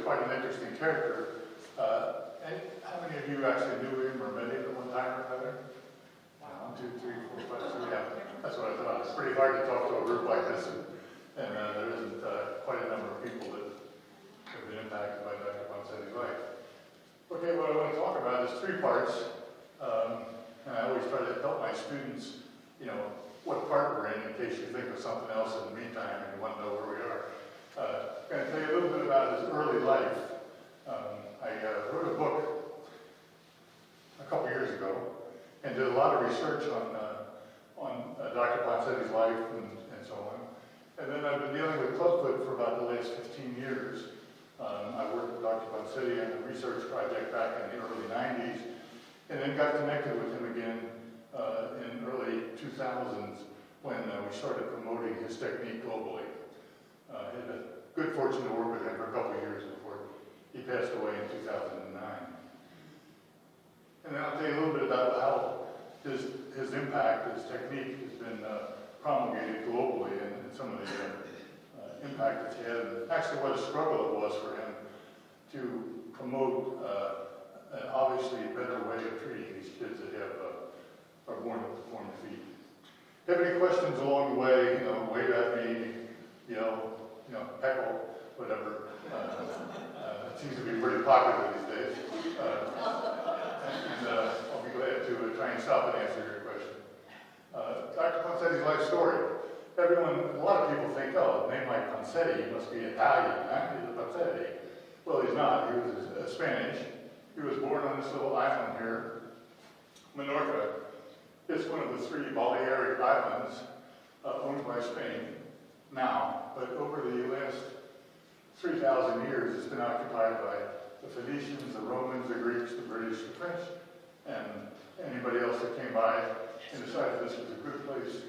quite an interesting character. And how many of you actually knew him or met him at one time or another? 1, 2, 3, 4, 5, 6, yeah. That's what I thought. It's pretty hard to talk to a group like this, and there isn't quite a number of people that have been impacted by Dr. Ponseti's life. Okay, what I want to talk about is 3 parts, and I always try to help my students, what part we're in case you think of something else in the meantime and you want to know where we are. I'm going to tell you a little bit about his early life. I wrote a book a couple years ago and did a lot of research on Dr. Ponseti's life and so on. And then I've been dealing with clubfoot for about the last 15 years. I worked with Dr. Ponseti on a research project back in the early 90s, and then got connected with him again in early 2000s when we started promoting his technique globally. I had a good fortune to work with him for a couple of years before he passed away in 2009. And then I'll tell you a little bit about how his impact, his technique has been promulgated globally and some of the impact that he had, and actually what a struggle it was for him to promote an obviously better way of treating these kids that are born with deformed feet. If you have any questions along the way, wave at me, yell, heckle, whatever. It seems to be pretty popular these days. And I'll be glad to try and stop and answer your question. Dr. Ponseti's life story. A lot of people think, oh, a name like Ponseti, he must be Italian, huh? He's a Ponseti. Well, he's not. He was Spanish. He was born on this little island here, Minorca. It's one of the 3 Balearic islands owned by Spain now, but over the last 3,000 years, it's been occupied by the Phoenicians, the Romans, the Greeks, the British, the French, and anybody else that came by and decided this was a good place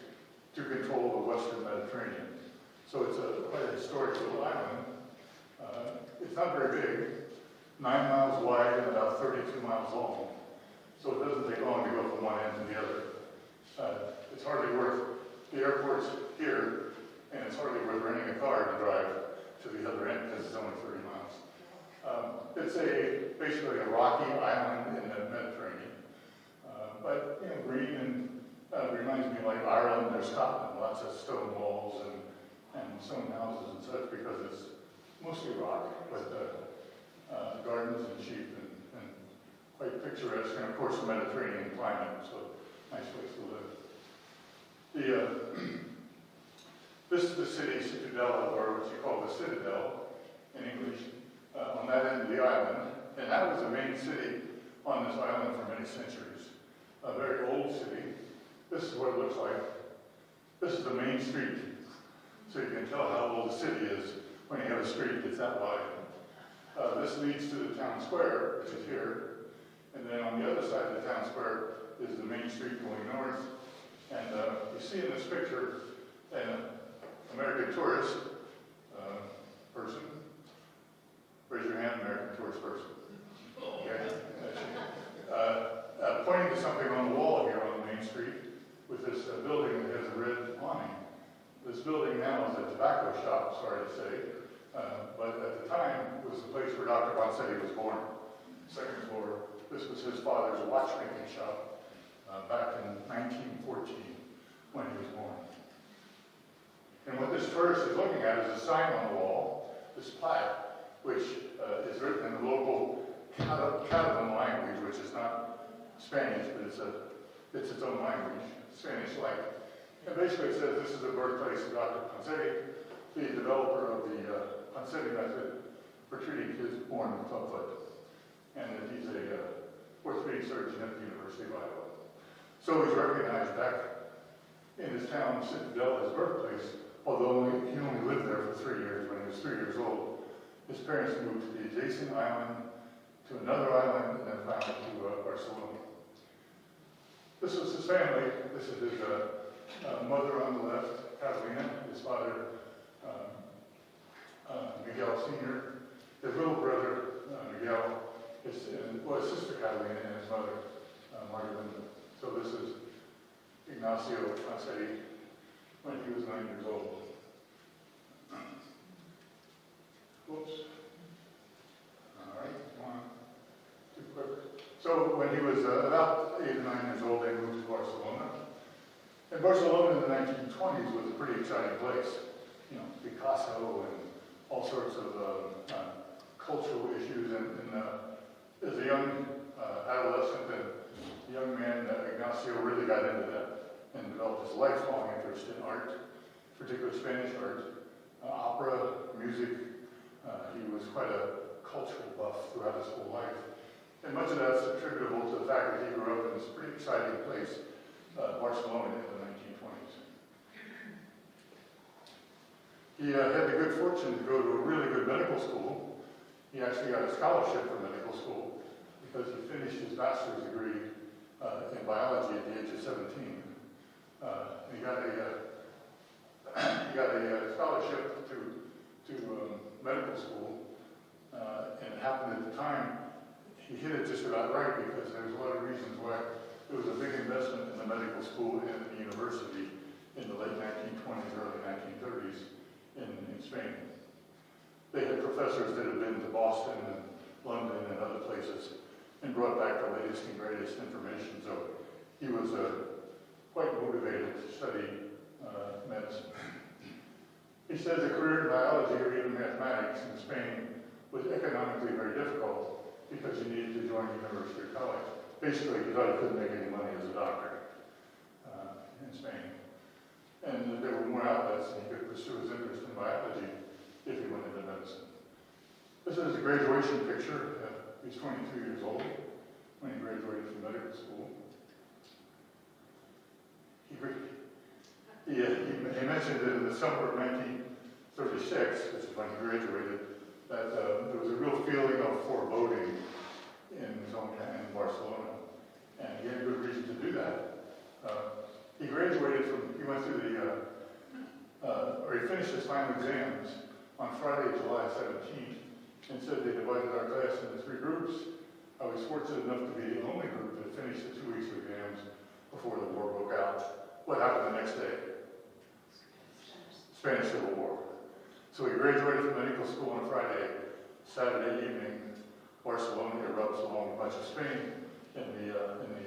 to control the Western Mediterranean. So it's quite a historic little island. It's not very big, 9 miles wide and about 32 miles long. So it doesn't take long to go from one end to the other. It's hardly worth, the airport's here, and it's hardly worth renting a car to drive to the other end because it's only 30 miles. It's basically a rocky island in the Mediterranean. But green and reminds me like Ireland or Scotland, lots of stone walls and stone houses and such because it's mostly rock, but gardens and sheep and quite picturesque, and of course the Mediterranean climate, so nice place to live. This is the city, Citadel, or what you call the Citadel in English, on that end of the island, and that was the main city on this island for many centuries. A very old city. This is what it looks like. This is the main street, so you can tell how old the city is when you have a street that's that wide. This leads to the town square, which is here, and then on the other side of the town square is the main street going north. And you see in this picture an American tourist person. Raise your hand, American tourist person. Okay. Pointing to something on the wall here on the main street with this building that has a red awning. This building now is a tobacco shop, sorry to say. But at the time, it was the place where Dr. Ponseti was born. Second floor. This was his father's watchmaking shop back in 1914 when he was born. And what this tourist is looking at is a sign on the wall, this plaque, which is written in the local Catalan language, which is not Spanish, but it's its own language, Spanish-like. And basically it says this is the birthplace of Dr. Ponseti, the developer of the Ponseti method for treating kids born with clubfoot, and that he's a orthopedic surgeon at the University of Iowa. So he's recognized back in his town, Citadel, his birthplace, although he only lived there for 3 years. When he was 3 years old, his parents moved to the adjacent island, to another island, and then finally to Barcelona. This was his family. This is his mother on the left, Catalina, his father, Miguel Sr., his little brother, Miguel, his sister Catalina, and his mother, Margarita. So this is Ignacio Ponseti when he was 9 years old. Whoops. So when he was about 8 or 9 years old, they moved to Barcelona. And Barcelona in the 1920s was a pretty exciting place. You know, Picasso and all sorts of cultural issues. And as a young adolescent and young man, Ignacio really got into that and developed his lifelong interest in art, particularly Spanish art, opera, music. He was quite a cultural buff throughout his whole life. And much of that's attributable to the fact that he grew up in this pretty exciting place, Barcelona, in the 1920s. He had the good fortune to go to a really good medical school. He actually got a scholarship for medical school because he finished his bachelor's degree in biology at the age of 17. He got a scholarship to medical school, and it happened at the time. He hit it just about right because there was a lot of reasons why there was a big investment in the medical school and the university in the late 1920s, early 1930s in Spain. They had professors that had been to Boston and London and other places and brought back the latest and greatest information. So he was quite motivated to study medicine. He says a career in biology or even mathematics in Spain was economically very difficult because you needed to join university or college. Basically, he thought he couldn't make any money as a doctor in Spain. And there were more outlets and he could pursue his interest in biology if he went into medicine. This is a graduation picture. He's 22 years old when he graduated from medical school. He mentioned that in the summer of 1936, which is when he graduated, that there was a real feeling of foreboding in his own town in Barcelona. And he had good reason to do that. He graduated he went through he finished his final exams on Friday, July 17th, and said they divided our class into 3 groups. I was fortunate enough to be the only group that finished the 2 weeks of exams before the war broke out. What happened the next day? Spanish Civil War. So he graduated from medical school on Friday. Saturday evening, Barcelona erupts along much of Spain in the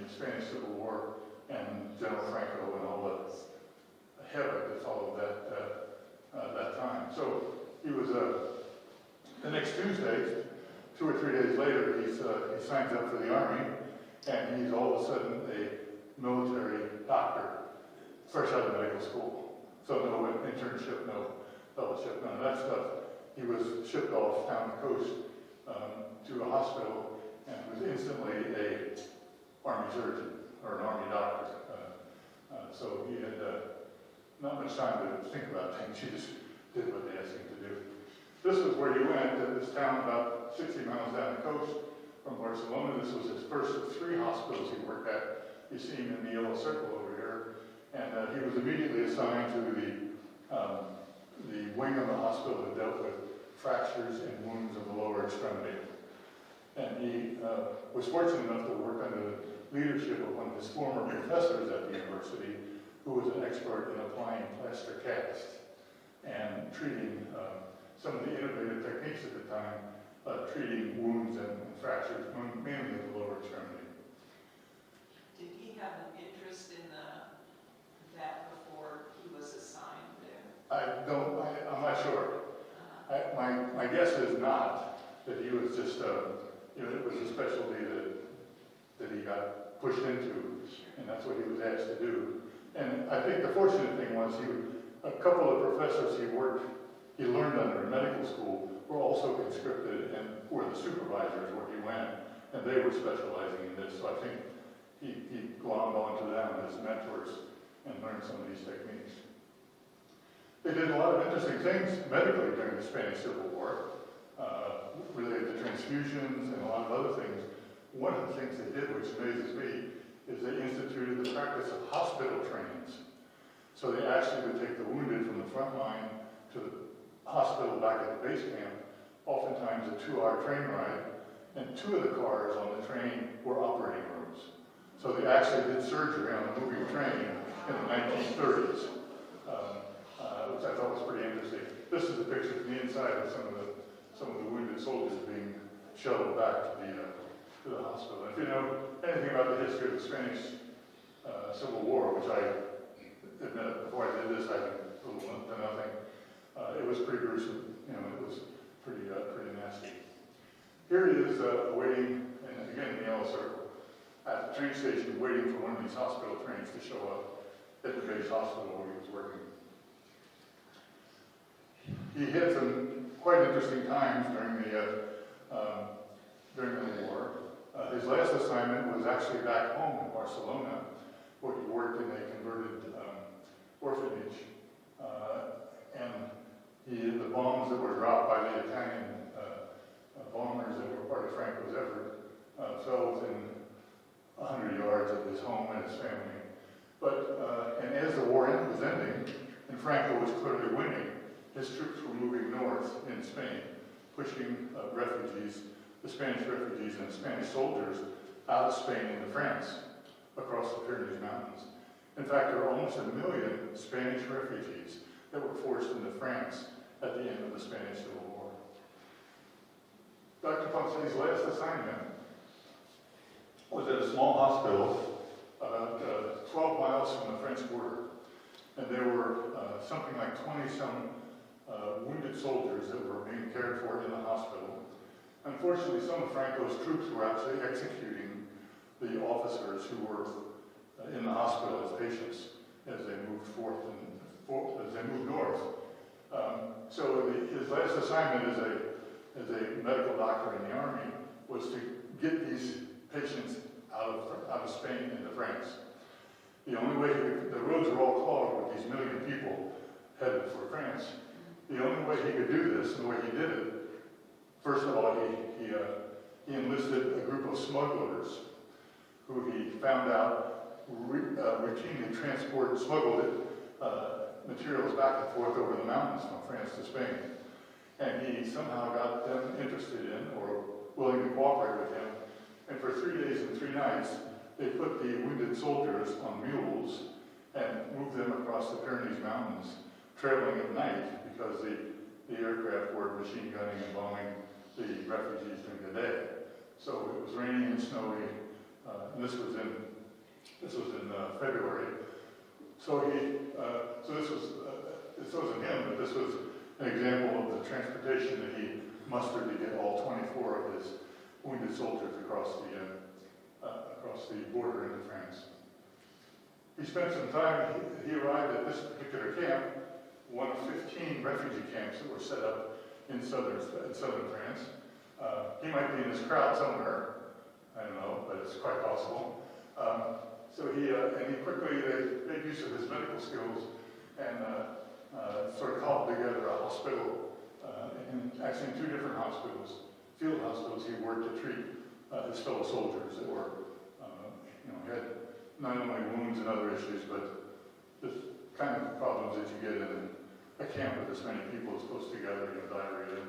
Spanish Civil War and General Franco and all the havoc that followed that time. So he was the next Tuesday, 2 or 3 days later, he signs up for the army, and he's all of a sudden a military doctor, fresh out of medical school. So no internship, no fellowship, none of that stuff. He was shipped off down the coast to a hospital and was instantly an army surgeon or an army doctor. So he had not much time to think about things. He just did what they asked him to do. This was where he went, to this town about 60 miles down the coast from Barcelona. This was his first of 3 hospitals he worked at. You see him in the yellow circle over here. And he was immediately assigned to the wing of the hospital that dealt with fractures and wounds of the lower extremity. And he was fortunate enough to work under the leadership of one of his former professors at the university, who was an expert in applying plaster cast and treating some of the innovative techniques at the time, treating wounds and fractures, mainly of the lower extremity. Did he have an interest in that before he was assigned there? I'm not sure. My guess is not, that he was just, it was a specialty that he got pushed into, and that's what he was asked to do. And I think the fortunate thing was a couple of professors he learned under in medical school were also conscripted and were the supervisors where he went, and they were specializing in this. So I think he glommed onto them as mentors and learned some of these techniques. They did a lot of interesting things medically during the Spanish Civil War, related to transfusions and a lot of other things. One of the things they did, which amazes me, is they instituted the practice of hospital trains. So they actually would take the wounded from the front line to the hospital back at the base camp, oftentimes a 2-hour train ride, and 2 of the cars on the train were operating rooms. So they actually did surgery on a moving train in the 1930s, which I thought was pretty interesting. This is a picture from the inside of some of the wounded soldiers being shuttled back to to the hospital. If you know anything about the history of the Spanish Civil War, which I admit before I did this, I had little to nothing. It was pretty gruesome. You know, it was pretty nasty. Here he is waiting, and again in the yellow circle, at the train station, waiting for one of these hospital trains to show up at the base hospital where he was working. He had some quite interesting times during the war. His last assignment was actually back home in Barcelona, where he worked in a converted orphanage. And the bombs that were dropped by the Italian bombers that were part of Franco's effort fell within 100 yards of his home and his family. But, and as the war was ending, and Franco was clearly winning, his troops were moving north in Spain, pushing refugees, the Spanish refugees and Spanish soldiers out of Spain into France, across the Pyrenees Mountains. In fact, there were almost 1 million Spanish refugees that were forced into France at the end of the Spanish Civil War. Dr. Ponseti's last assignment was at a small hospital about 12 miles from the French border. And there were something like 20-some wounded soldiers that were being cared for in the hospital. Unfortunately, some of Franco's troops were actually executing the officers who were in the hospital as patients as they moved as they moved north. So his last assignment as a medical doctor in the army was to get these patients out of Spain into France. The only way the roads were all clogged with these 1 million people headed for France. The only way he could do this, and the way he did it, first of all, he enlisted a group of smugglers who he found out routinely smuggled materials back and forth over the mountains from France to Spain. And he somehow got them interested in or willing to cooperate with him. And for 3 days and 3 nights, they put the wounded soldiers on mules and moved them across the Pyrenees Mountains, traveling at night because the aircraft were machine gunning and bombing the refugees during the day. So it was rainy and snowy, and this was in February. So this wasn't him, but this was an example of the transportation that he mustered to get all 24 of his wounded soldiers across the border into France. He spent some time, he arrived at this particular camp, one of 15 refugee camps that were set up in southern France. He might be in this crowd somewhere, I don't know, but it's quite possible. So he quickly made use of his medical skills and sort of cobbled together a hospital, actually in 2 different hospitals, field hospitals. He worked to treat his fellow soldiers that were, had not only wounds and other issues, but the kind of problems that you get in a camp with this many people is close together, diarrhea,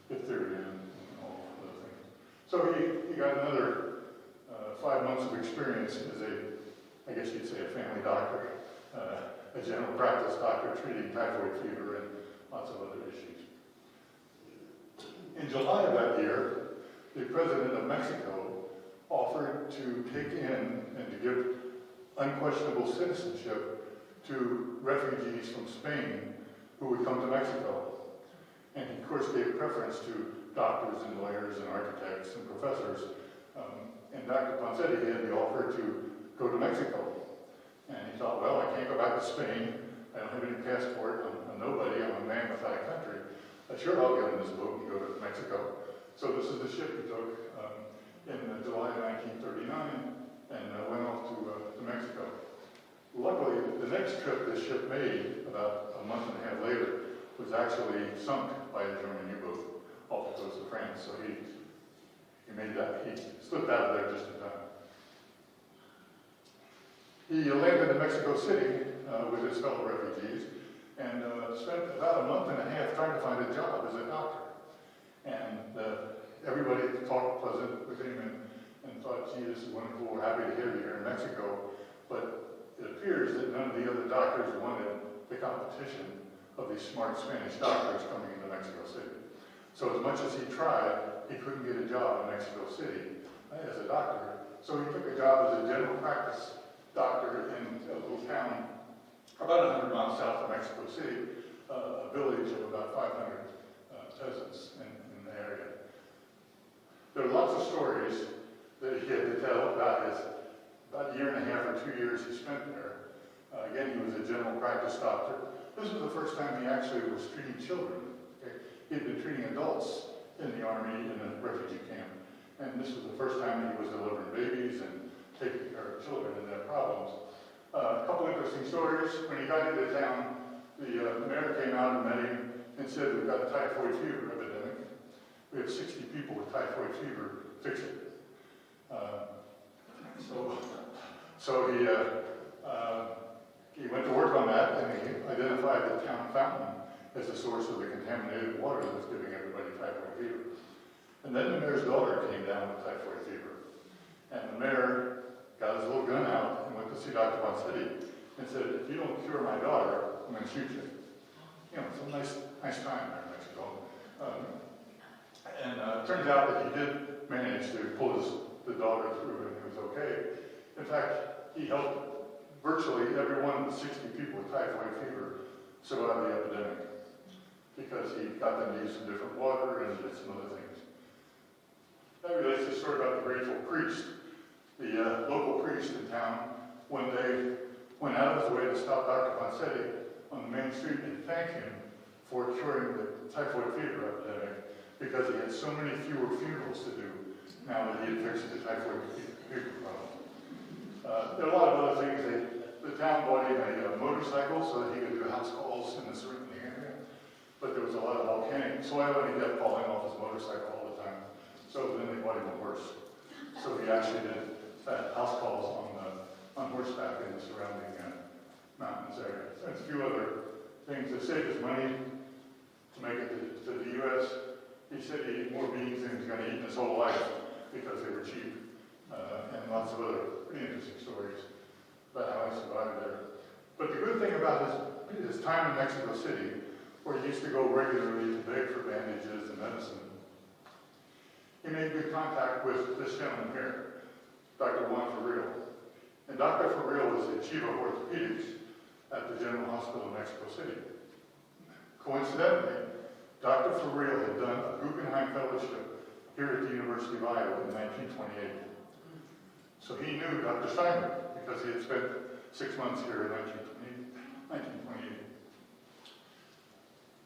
diphtheria, and all of those things. So he got another 5 months of experience as I guess you'd say a family doctor, a general practice doctor treating typhoid fever and lots of other issues. In July of that year, the president of Mexico offered to take in and to give unquestionable citizenship to refugees from Spain who would come to Mexico. And he, of course, gave preference to doctors and lawyers and architects and professors. And Dr. Ponseti had the offer to go to Mexico. And he thought, well, I can't go back to Spain. I don't have any passport. I'm nobody. I'm a man without a country. Sure, I'll get in this boat and go to Mexico. So this is the ship he took in July 1939 and went off to Mexico. Luckily, the next trip this ship made, about a month and a half later, was actually sunk by a German U-boat off the coast of France. So he slipped out of there just in time. He landed in Mexico City with his fellow refugees and spent about a month and a half trying to find a job as a doctor. And everybody talked pleasant with him and thought, gee, this is wonderful, we're happy to have you here in Mexico. But it appears that none of the other doctors wanted the competition of these smart Spanish doctors coming into Mexico City. So as much as he tried, he couldn't get a job in Mexico City as a doctor. So he took a job as a general practice doctor in a little town about 100 miles south of Mexico City, a village of about 500 peasants in the area. There are lots of stories that he had to tell about about a year and a half or 2 years he spent there. Again, he was a general practice doctor. This was the first time he actually was treating children. Okay? He had been treating adults in the army in a refugee camp. And this was the first time he was delivering babies and taking care of children and their problems. A couple interesting stories. When he got into town, the mayor came out and met him and said, we've got a typhoid fever epidemic. We have 60 people with typhoid fever. Fix it. So he went to work on that, and he identified the town fountain as the source of the contaminated water that was giving everybody typhoid fever. And then the mayor's daughter came down with typhoid fever. And the mayor got his little gun out and went to see Dr. Ponseti and said, if you don't cure my daughter, I'm going to shoot you. You know, it's a nice time there in Mexico. It turns out that he did manage to pull the daughter through, and it was okay. In fact, he helped virtually every one of the 60 people with typhoid fever survive the epidemic because he got them to use some different water and did some other things. That relates to the story about the grateful priest. The local priest in town, one day, went out of his way to stop Dr. Ponseti on the main street and thank him for curing the typhoid fever epidemic because he had so many fewer funerals to do now that he had fixed the typhoid fever problem. There are a lot of other things. The town bought him a motorcycle so that he could do house calls in the surrounding area. But there was a lot of volcanic soil and he kept falling off his motorcycle all the time. So then they bought him a horse. So he actually did house calls on horseback in the surrounding mountains area. There's a few other things that saved his money to make it to the U.S. He said he ate more beans than he was going to eat in his whole life because they were cheap. And lots of other pretty interesting stories about how he survived there. But the good thing about his time in Mexico City, where he used to go regularly to beg for bandages and medicine, he made good contact with this gentleman here, Dr. Juan Ferril. And Dr. Ferril was the chief of orthopedics at the General Hospital in Mexico City. Coincidentally, Dr. Ferril had done a Guggenheim Fellowship here at the University of Iowa in 1928. So he knew Dr. Steiner because he had spent 6 months here in 1928.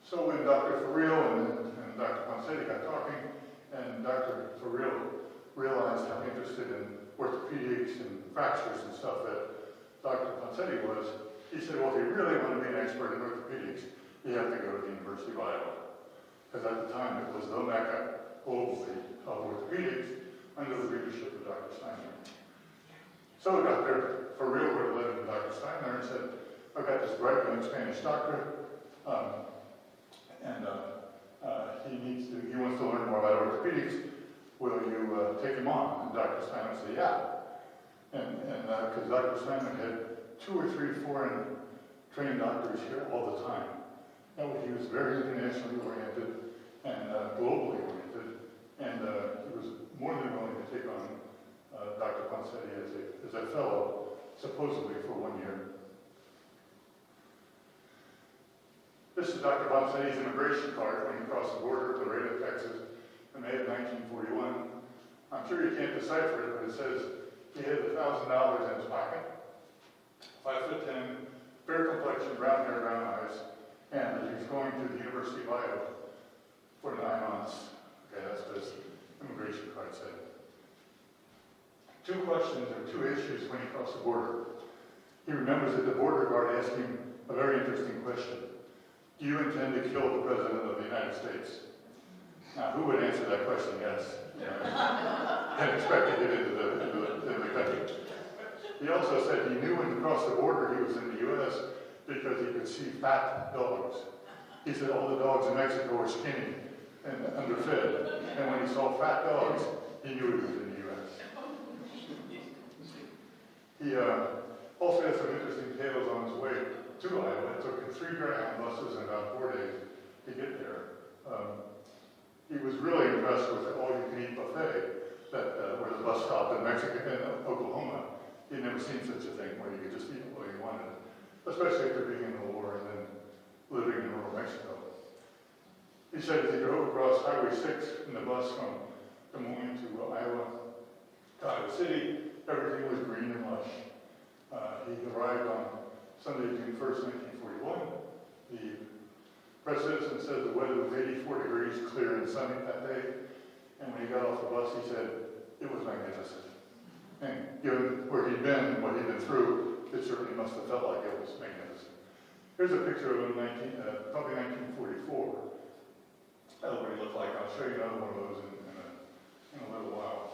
So when Dr. Ferril and Dr. Ponseti got talking, and Dr. Ferril realized how interested in orthopedics and fractures and stuff that Dr. Ponseti was, he said, well, if you really want to be an expert in orthopedics, you have to go to the University of Iowa. Because at the time, it was the mecca globally of orthopedics under the leadership of Dr. Steiner. So Dr. Ferril wrote a letter to Dr. Steiner and said, I've got this bright young Spanish doctor, he wants to learn more about orthopedics. Will you take him on? And Dr. Steiner said, yeah. And because Dr. Steiner had 2 or 3 foreign trained doctors here all the time. He was very internationally oriented and globally oriented, and he was more than willing to take on Dr. Ponseti as a fellow, supposedly for 1 year. This is Dr. Ponseti's immigration card when he crossed the border to Laredo, Texas, in May of 1941. I'm sure you can't decipher it, but it says he had $1,000 in his pocket, 5'10", fair complexion, brown hair, brown eyes, and he was going to the University of Iowa for 9 months. Okay, that's what his immigration card said. 2 questions or 2 issues when he crossed the border. He remembers that the border guard asked him a very interesting question. Do you intend to kill the President of the United States? Now, who would answer that question? Yes. And expect to get into the country. He also said he knew when he crossed the border he was in the U.S. because he could see fat dogs. He said all the dogs in Mexico were skinny and underfed. And when he saw fat dogs, he knew he was in the U.S. He also had some interesting tales on his way to Iowa. It took him 3 Greyhound buses and about 4 days to get there. He was really impressed with the all-you-can-eat buffet, where the bus stop in Mexico, in Oklahoma. He'd never seen such a thing where you could just eat what you wanted, especially after being in the war and then living in rural Mexico. He said as he drove across Highway 6 in the bus from Des Moines to Iowa, Iowa City, everything was green and lush. He arrived on Sunday, June 1st, 1941. The press citizen said the weather was 84 degrees, clear and sunny that day. And when he got off the bus, he said, it was magnificent. And given where he'd been and what he'd been through, it certainly must have felt like it was magnificent. Here's a picture of him in probably 1944. That's what he looked like. I'll show you another one of those in a little while.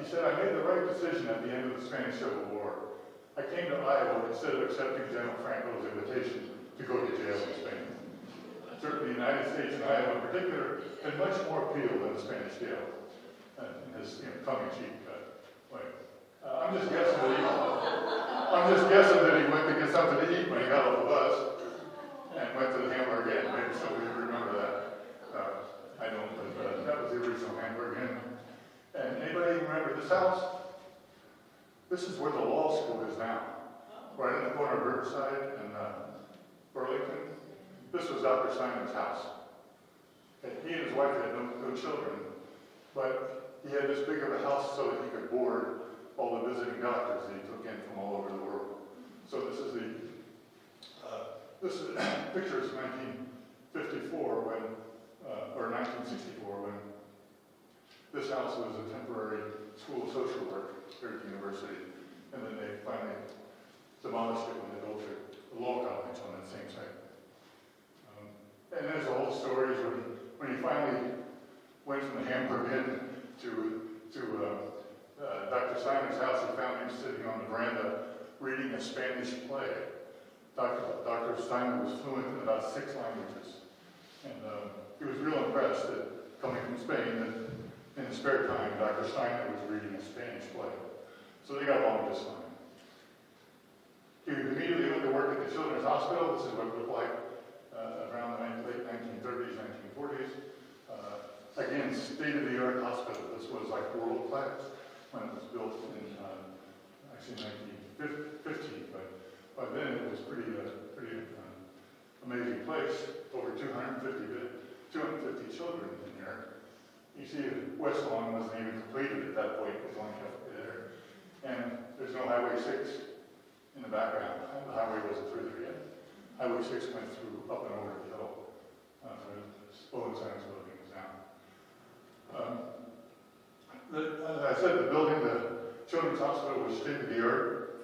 He said, I made the right decision at the end of the Spanish Civil War. I came to Iowa instead of accepting General Franco's invitation to go to jail in Spain. Certainly the United States and Iowa in particular had much more appeal than the Spanish jail in his tongue-in-cheek way. I'm just guessing that he went to get something to eat when he got off the bus and went to the Hamburger Inn. Maybe some of you remember that. I don't, but that was the original Hamburger Inn. And anybody remember this house? This is where the law school is now, right in the corner of Riverside and Burlington. This was Dr. Simon's house. And he and his wife had no children, but he had this big of a house so that he could board all the visiting doctors that he took in from all over the world. So this is pictures 1954 when, or 1964 when this house was a temporary school of social work here at the university, and then they finally demolished it when they built the law college on that same site. And there's all the stories when he finally went from the Hamburger Inn to Dr. Simon's house. He found him sitting on the veranda reading a Spanish play. Dr. Simon was fluent in about 6 languages, and he was real impressed that coming from Spain that in his spare time, Dr. Steiner was reading a Spanish play. So they got along just fine. He immediately went to work at the Children's Hospital. This is what it looked like around the late 1930s, 1940s. Again, state-of-the-art hospital. This was like world class when it was built in actually 1915, but by then it was pretty amazing place. Over 250 children in there. You see, West Lawn wasn't even completed at that point. It was only halfway there. And there's no Highway 6 in the background. The highway wasn't through there yet. Highway 6 went through up and over the hill where the Owen Science building was now. As I said, the building, the Children's Hospital was state-of-the-art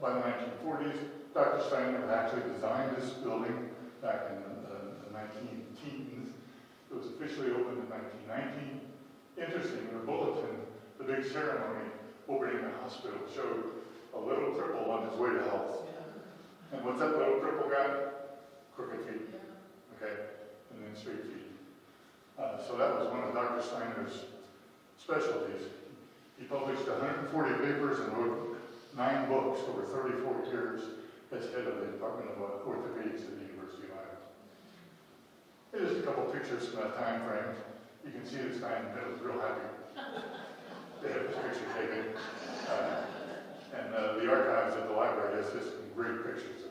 by the 1940s. Dr. Steiner actually designed this building back in the 19-teens. It was officially opened in 1919. Interesting, the bulletin, the big ceremony opening the hospital showed a little cripple on his way to health. And what's that little cripple got? Crooked feet. Okay, and then straight feet. So that was one of Dr. Steiner's specialties. He published 140 papers and wrote 9 books over 34 years as head of the Department of Orthopedics at the University of Iowa. Here's just a couple pictures from that time frame. You can see this guy in the middle is real happy. They had this picture taken. And the archives at the library has just some great pictures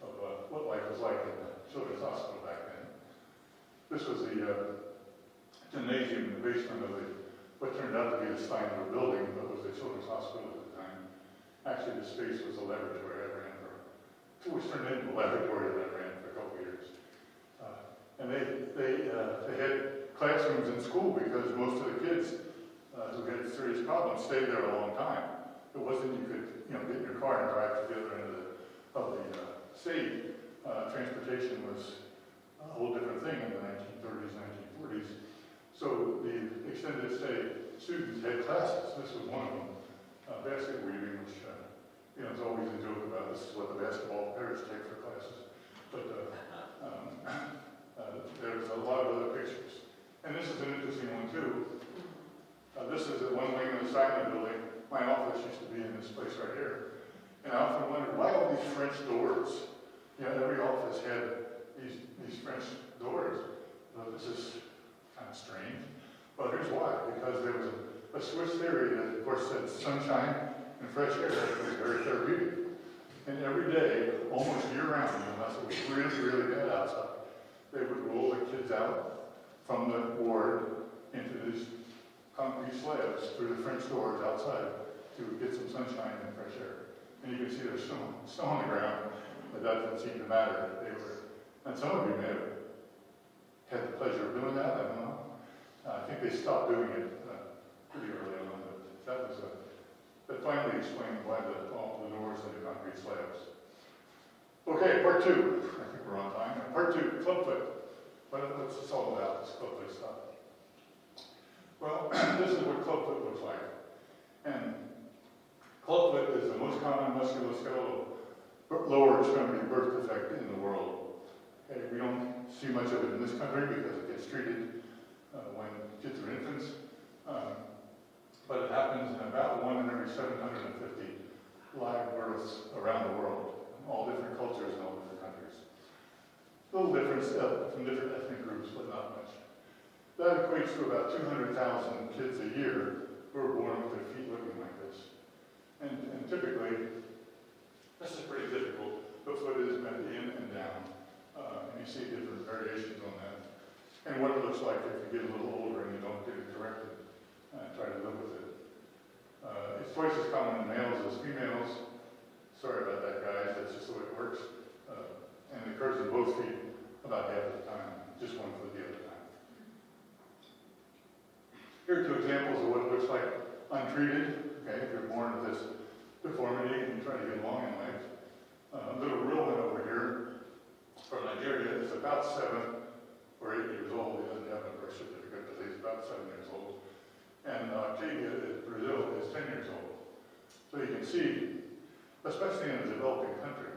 of what life was like in the Children's Hospital back then. This was the gymnasium in the basement of what turned out to be the Steiner building, but was the Children's Hospital at the time. Actually, the space was a laboratory I ran for, which turned into a laboratory that I ran for a couple of years. And they had classrooms in school because most of the kids who had serious problems stayed there a long time. It wasn't you could get in your car and drive to the other end of the state. Transportation was a whole different thing in the 1930s, 1940s. So the extended stay students had classes. This was one of them. Basket weaving, which is always a joke about. This is what the basketball players take for classes. But there's a lot of other pictures. And this is an interesting one too. This is one wing of the Steiner building. My office used to be in this place right here. And I often wondered, why all these French doors? Every office had these French doors. This is kind of strange. But Well, here's why. Because there was a Swiss theory that, of course, said sunshine and fresh air was very therapeutic. And every day, almost year-round, unless it was really, really bad outside, they would roll the kids out from the ward into these concrete slabs through the French doors outside to get some sunshine and fresh air. And you can see there's snow on the ground, but that didn't seem to matter. And some of you may have had the pleasure of doing that, I don't know. I think they stopped doing it pretty early on, but that finally explained why all the doors and the concrete slabs. Okay, part two. I think we're on time. Part two, clubfoot. What's this all about, this clubfoot stuff? Well, this is what clubfoot looks like. And clubfoot is the most common musculoskeletal lower extremity birth defect in the world. Okay, we don't see much of it in this country because it gets treated when kids are infants. But it happens in about 1 in every 750 live births around the world, all different cultures and all different countries. A little difference from different ethnic groups, but not much. That equates to about 200,000 kids a year who are born with their feet looking like this. And typically, this is pretty difficult. The foot is bent in and down. And you see different variations on that. And what it looks like if you get a little older and you don't get it corrected. Try to live with it. It's twice as common in males as females. Sorry about that, guys. That's just the way it works. And it occurs in both feet about half the time. Just one foot the other time. Here are two examples of what it looks like untreated. Okay, if you're born with this deformity and you try to get along in life. Little real one over here from Nigeria is about 7 or 8 years old. He doesn't have a birth certificate, but he's about 7 years old. And Brazil is 10 years old. So you can see, especially in a developing country,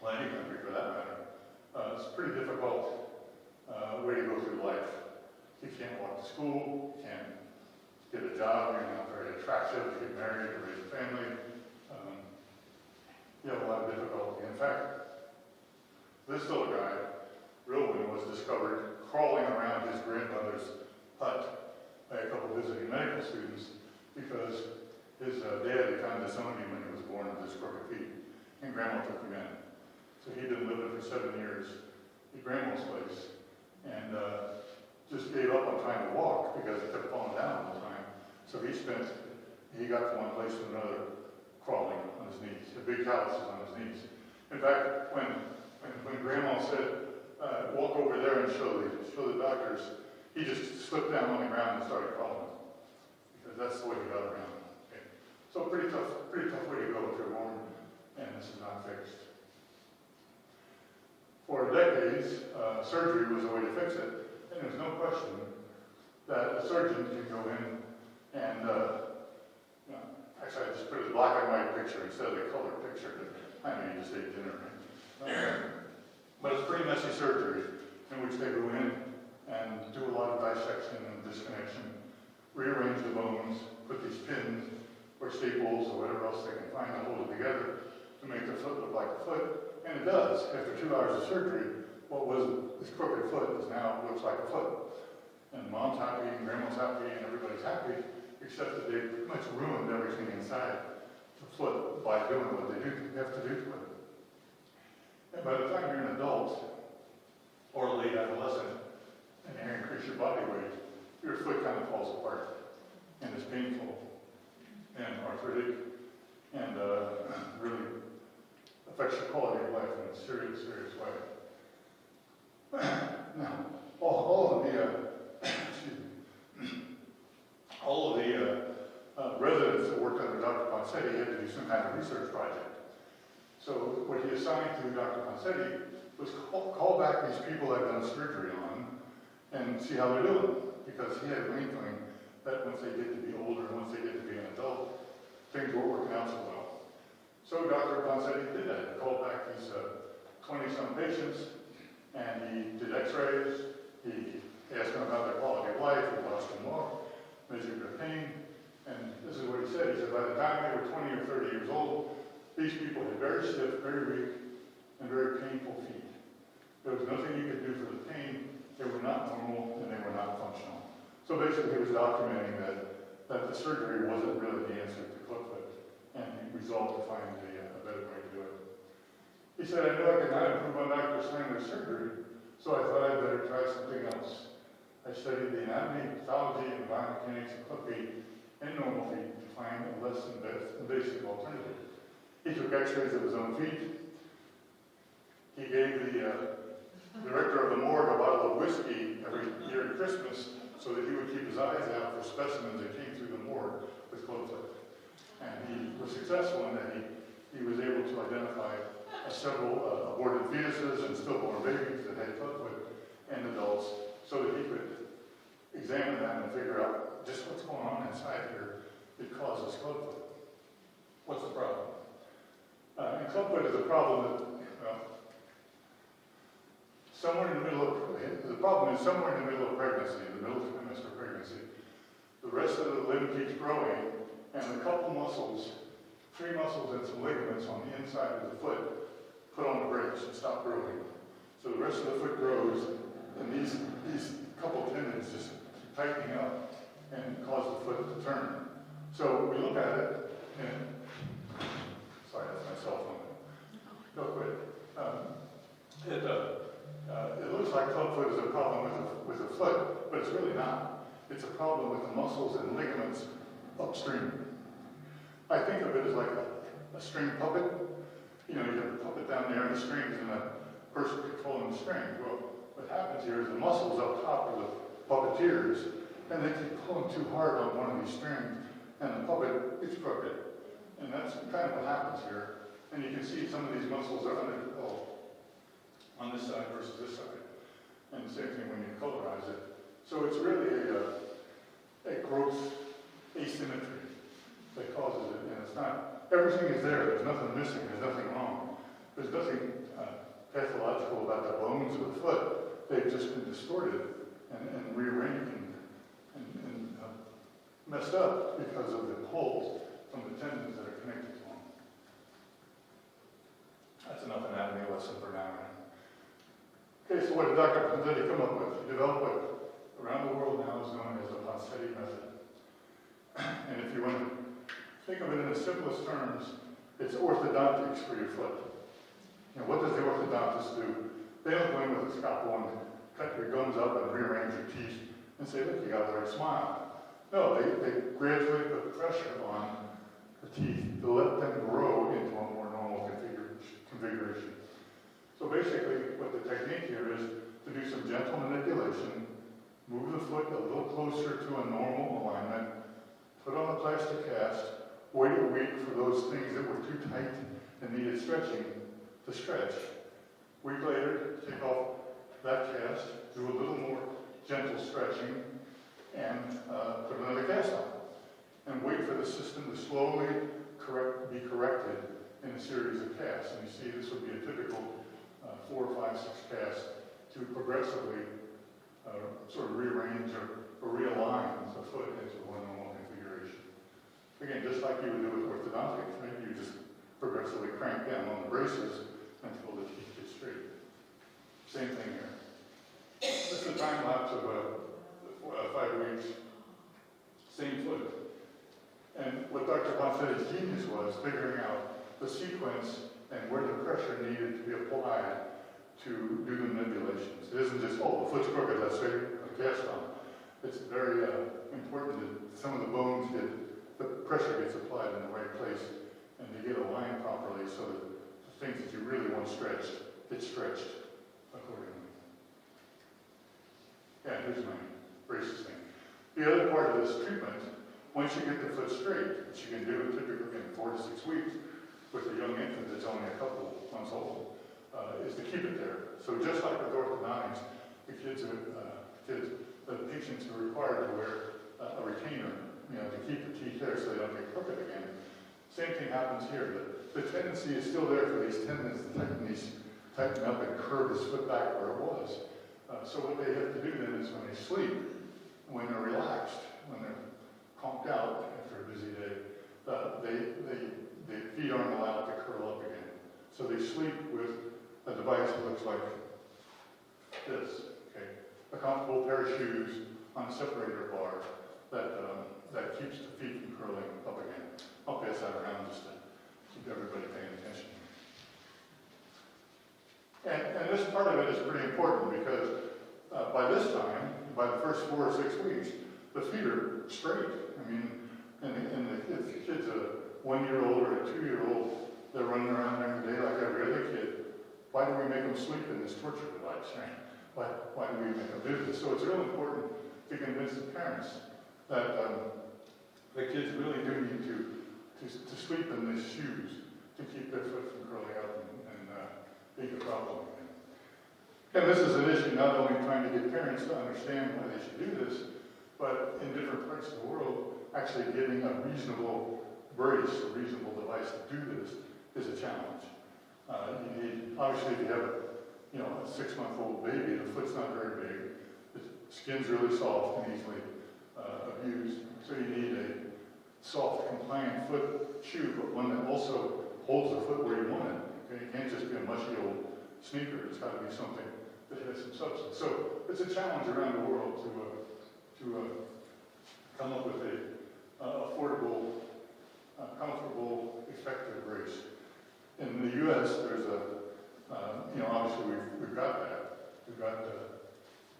well, any country for that matter, it's a pretty difficult way to go through life. You can't walk to school, you can't get a job, you're not very attractive, to get married, to raise a family. You have a lot of difficulty. In fact, this little guy, Rilwin, was discovered crawling around his grandmother's hut by a couple visiting medical students because his dad had kind of disowned him when he was born with his crooked feet, and Grandma took him in. So he didn't live there for 7 years at Grandma's place, and just gave up on trying to walk because he kept falling down all the time. So he got from one place to another crawling on his knees. He had big calluses on his knees. In fact, when Grandma said, walk over there and show the doctors, he just slipped down on the ground and started crawling. Because that's the way he got around. Okay. So pretty tough way to go if you're born, and this is not fixed. For decades, surgery was the way to fix it, and there's no question that a surgeon can go in and, actually I just put a black and white picture instead of the color picture. I know you just ate dinner, right? But it's pretty messy surgery in which they go in and do a lot of dissection and disconnection, rearrange the bones, put these pins or staples or whatever else they can find to hold it together to make the foot look like a foot. And it does. After 2 hours of surgery, what was this crooked foot now looks like a foot. And Mom's happy, and Grandma's happy, and everybody's happy, except that they pretty much ruined everything inside the foot by doing what they have to do to it. And by the time you're an adult or late adolescent and you increase your body weight, your foot kind of falls apart and is painful and arthritic and really affects your quality of life in a serious, serious way. Now, all of the residents that worked under Dr. Ponseti had to do some kind of research project. So what he assigned to Dr. Ponseti was call back these people I've done surgery on and see how they're doing. Because he had an inkling that once they get to be older, once they get to be an adult, things weren't working out so well. So Dr. Ponseti did that. He called back these 20-some patients, and he did x-rays. He asked them about their quality of life. He watched them walk, measured their pain. And this is what he said. He said, by the time they were 20 or 30 years old, these people had very stiff, very weak, and very painful feet. There was nothing you could do for the pain. They were not normal, and they were not functional. So basically he was documenting that the surgery wasn't really the answer to clubfoot, and he resolved to find a better way to do it. He said, I knew I could not improve on Dr. Slanger's surgery, so I thought I'd better try something else. I studied the anatomy, pathology, and biomechanics of club feet and normal feet to find a less invasive alternative. He took x-rays of his own feet. He gave the director of the morgue a bottle of whiskey every year at Christmas so that he would keep his eyes out for specimens that came through the morgue with clubfoot. And he was successful in that he was able to identify several aborted fetuses and stillborn babies that had clubfoot and adults so that he could examine them and figure out just what's going on inside here that causes clubfoot. What's the problem? And clubfoot is a problem that, somewhere in the middle of, the problem is somewhere in the middle of pregnancy, the middle trimester of pregnancy. The rest of the limb keeps growing, and a couple muscles, 3 muscles and some ligaments on the inside of the foot put on the brakes and stop growing. So the rest of the foot grows, and these couple tendons just keep tightening up and cause the foot to turn. So we look at it, and sorry, that's my cell phone. Real quick. It looks like clubfoot is a problem with the foot, but it's really not. It's a problem with the muscles and ligaments upstream. I think of it as like a string puppet. You know, you have a puppet down there and the strings and a person controlling the strings. Well, what happens here is the muscles up top are the puppeteers, and they keep pulling too hard on one of these strings, and the puppet gets crooked. And that's kind of what happens here. And you can see some of these muscles are underdeveloped on this side versus this side. And the same thing when you colorize it. So it's really a growth asymmetry that causes it, and it's not, everything is there, there's nothing missing, there's nothing wrong. There's nothing pathological about the bones of the foot. They've just been distorted and rearranged and messed up because of the holes from the tendons that are connected to them. That's enough anatomy lesson for now. Okay, so what did Dr. Ponseti come up with? He developed what around the world now is known as the Ponseti method. And if you want to think of it in the simplest terms, it's orthodontics for your foot. You know, what does the orthodontist do? They don't go in with a scalpel and cut your gums up and rearrange your teeth and say, look, you got the right smile. No, they gradually put pressure on the teeth to let them grow into a more normal configuration. So basically, what the technique here is to do some gentle manipulation, move the foot a little closer to a normal alignment, put on the plastic cast, wait a week for those things that were too tight and needed stretching to stretch. A week later, take off that cast, do a little more gentle stretching, and put another cast on. And wait for the system to slowly be corrected in a series of casts. And you see this would be a typical 4, 5, 6 casts to progressively sort of rearrange or realign the foot into one normal configuration. Again, just like you would do with orthodontics, right? You just progressively crank down on the braces until the teeth get straight. Same thing here. This is a time lapse of 5 weeks. Same foot. And what Dr. Ponseti's genius was figuring out the sequence and where the pressure needed to be applied to do the manipulations. It isn't just, oh, the foot's crooked, let's say a cast on. It's very important that some of the bones the pressure gets applied in the right place and they get aligned properly so that the things that you really want stretched get stretched accordingly. Yeah, here's my braces thing. The other part of this treatment, once you get the foot straight, which you can do typically in 4 to 6 weeks with a young infant that's only a couple months old, is to keep it there. So just like with orthodontics, the patients are required to wear a retainer, you know, to keep the teeth there so they don't get crooked again. Same thing happens here. The tendency is still there for these tendons to tighten up and curve his foot back where it was. So what they have to do then is when they sleep, when they're relaxed, when they're conked out after a busy day, the feet aren't allowed to curl up again. So they sleep with a device that looks like this, okay? A comfortable pair of shoes on a separator bar that keeps the feet from curling up again. I'll pass that around just to keep everybody paying attention. And this part of it is pretty important because by this time, by the first 4 or 6 weeks, the feet are straight. I mean, if the kid's a 1-year-old or a 2-year-old, they're running around during the day like every other kid. Why do we make them sleep in this torture device, right? Why do we make them do this? So it's really important to convince the parents that the kids really do need to sleep in these shoes to keep their foot from curling up and being a problem. And this is an issue not only trying to get parents to understand why they should do this, but in different parts of the world, actually getting a reasonable brace, a reasonable device to do this is a challenge. You need, obviously, if you have a 6-month-old baby, the foot's not very big, the skin's really soft and easily abused, so you need a soft, compliant foot shoe, but one that also holds the foot where you want it. Okay? It can't just be a mushy old sneaker. It's got to be something that has some substance. So it's a challenge around the world to come up with a affordable, comfortable, effective brace. In the U.S., there's obviously we've got that. We've got,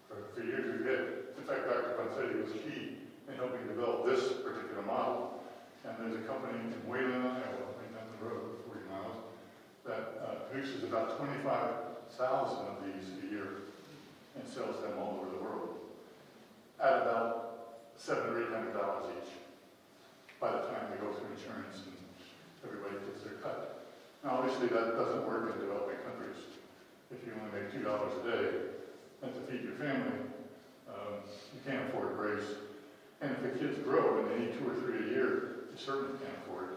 for years we've had, in fact, Dr. Ponseti was key in helping develop this particular model. And there's a company in Wayland, Iowa, right down the road, 40 miles, that produces about 25,000 of these a year and sells them all over the world at about $700 or $800 each by the time they go through insurance and everybody gets their cut. Now, obviously, that doesn't work in developing countries. If you only make $2 a day and to feed your family, you can't afford a brace. And if the kids grow and they need 2 or 3 a year, you certainly can't afford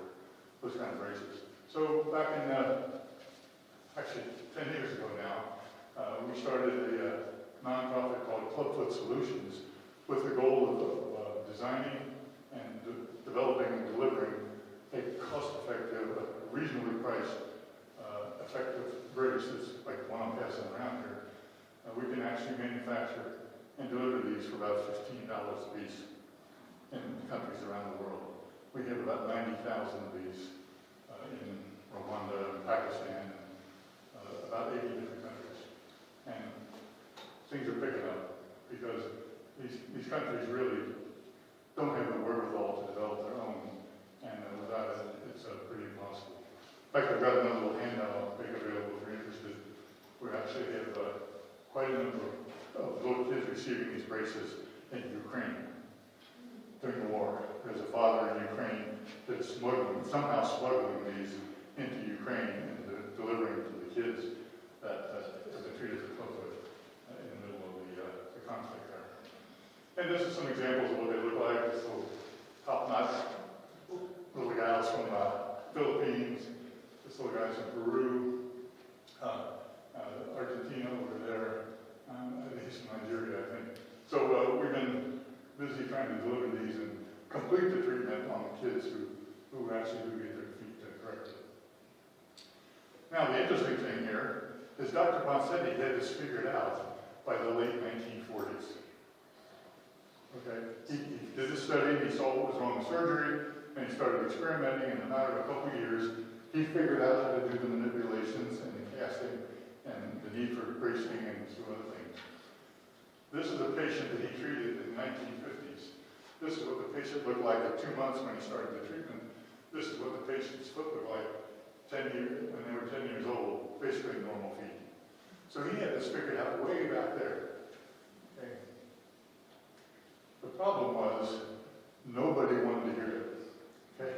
those kind of braces. So back in, actually 10 years ago now, we started a nonprofit called Clubfoot Solutions with the goal of designing and developing and delivering a cost-effective, reasonably priced, effective brace that's like the one I'm passing around here. We can actually manufacture and deliver these for about $15 a piece in countries around the world. We have about 90,000 of these in Rwanda and Pakistan, about 80 different countries. And things are picking up because these countries really don't have the wherewithal to develop their own, and without it, it's pretty impossible. In fact, I've got another little handout I'll make available if you're interested. We actually have quite a number of little kids receiving these braces in Ukraine during the war. There's a father in Ukraine that's somehow smuggling these into Ukraine and delivering to the kids that have been treated for clubfoot in the middle of the conflict there. And this is some examples of what they look like. This little top-notch little gals from Philippines. This little guy's from Peru, Argentina over there. I think he's from Nigeria, I think. So we've been busy trying to deliver these and complete the treatment on the kids who actually do get their feet corrected. Now, the interesting thing here is Dr. Ponseti had this figured out by the late 1940s. Okay, he did this study, he saw what was wrong with surgery, and he started experimenting. In a matter of a couple of years, he figured out how to do the manipulations and the casting and the need for bracing and some other things. This is a patient that he treated in the 1950s. This is what the patient looked like at 2 months when he started the treatment. This is what the patient's foot looked like 10 years, when they were 10 years old, basically normal feet. So he had this figured out way back there. Okay. The problem was nobody wanted to hear it. Okay.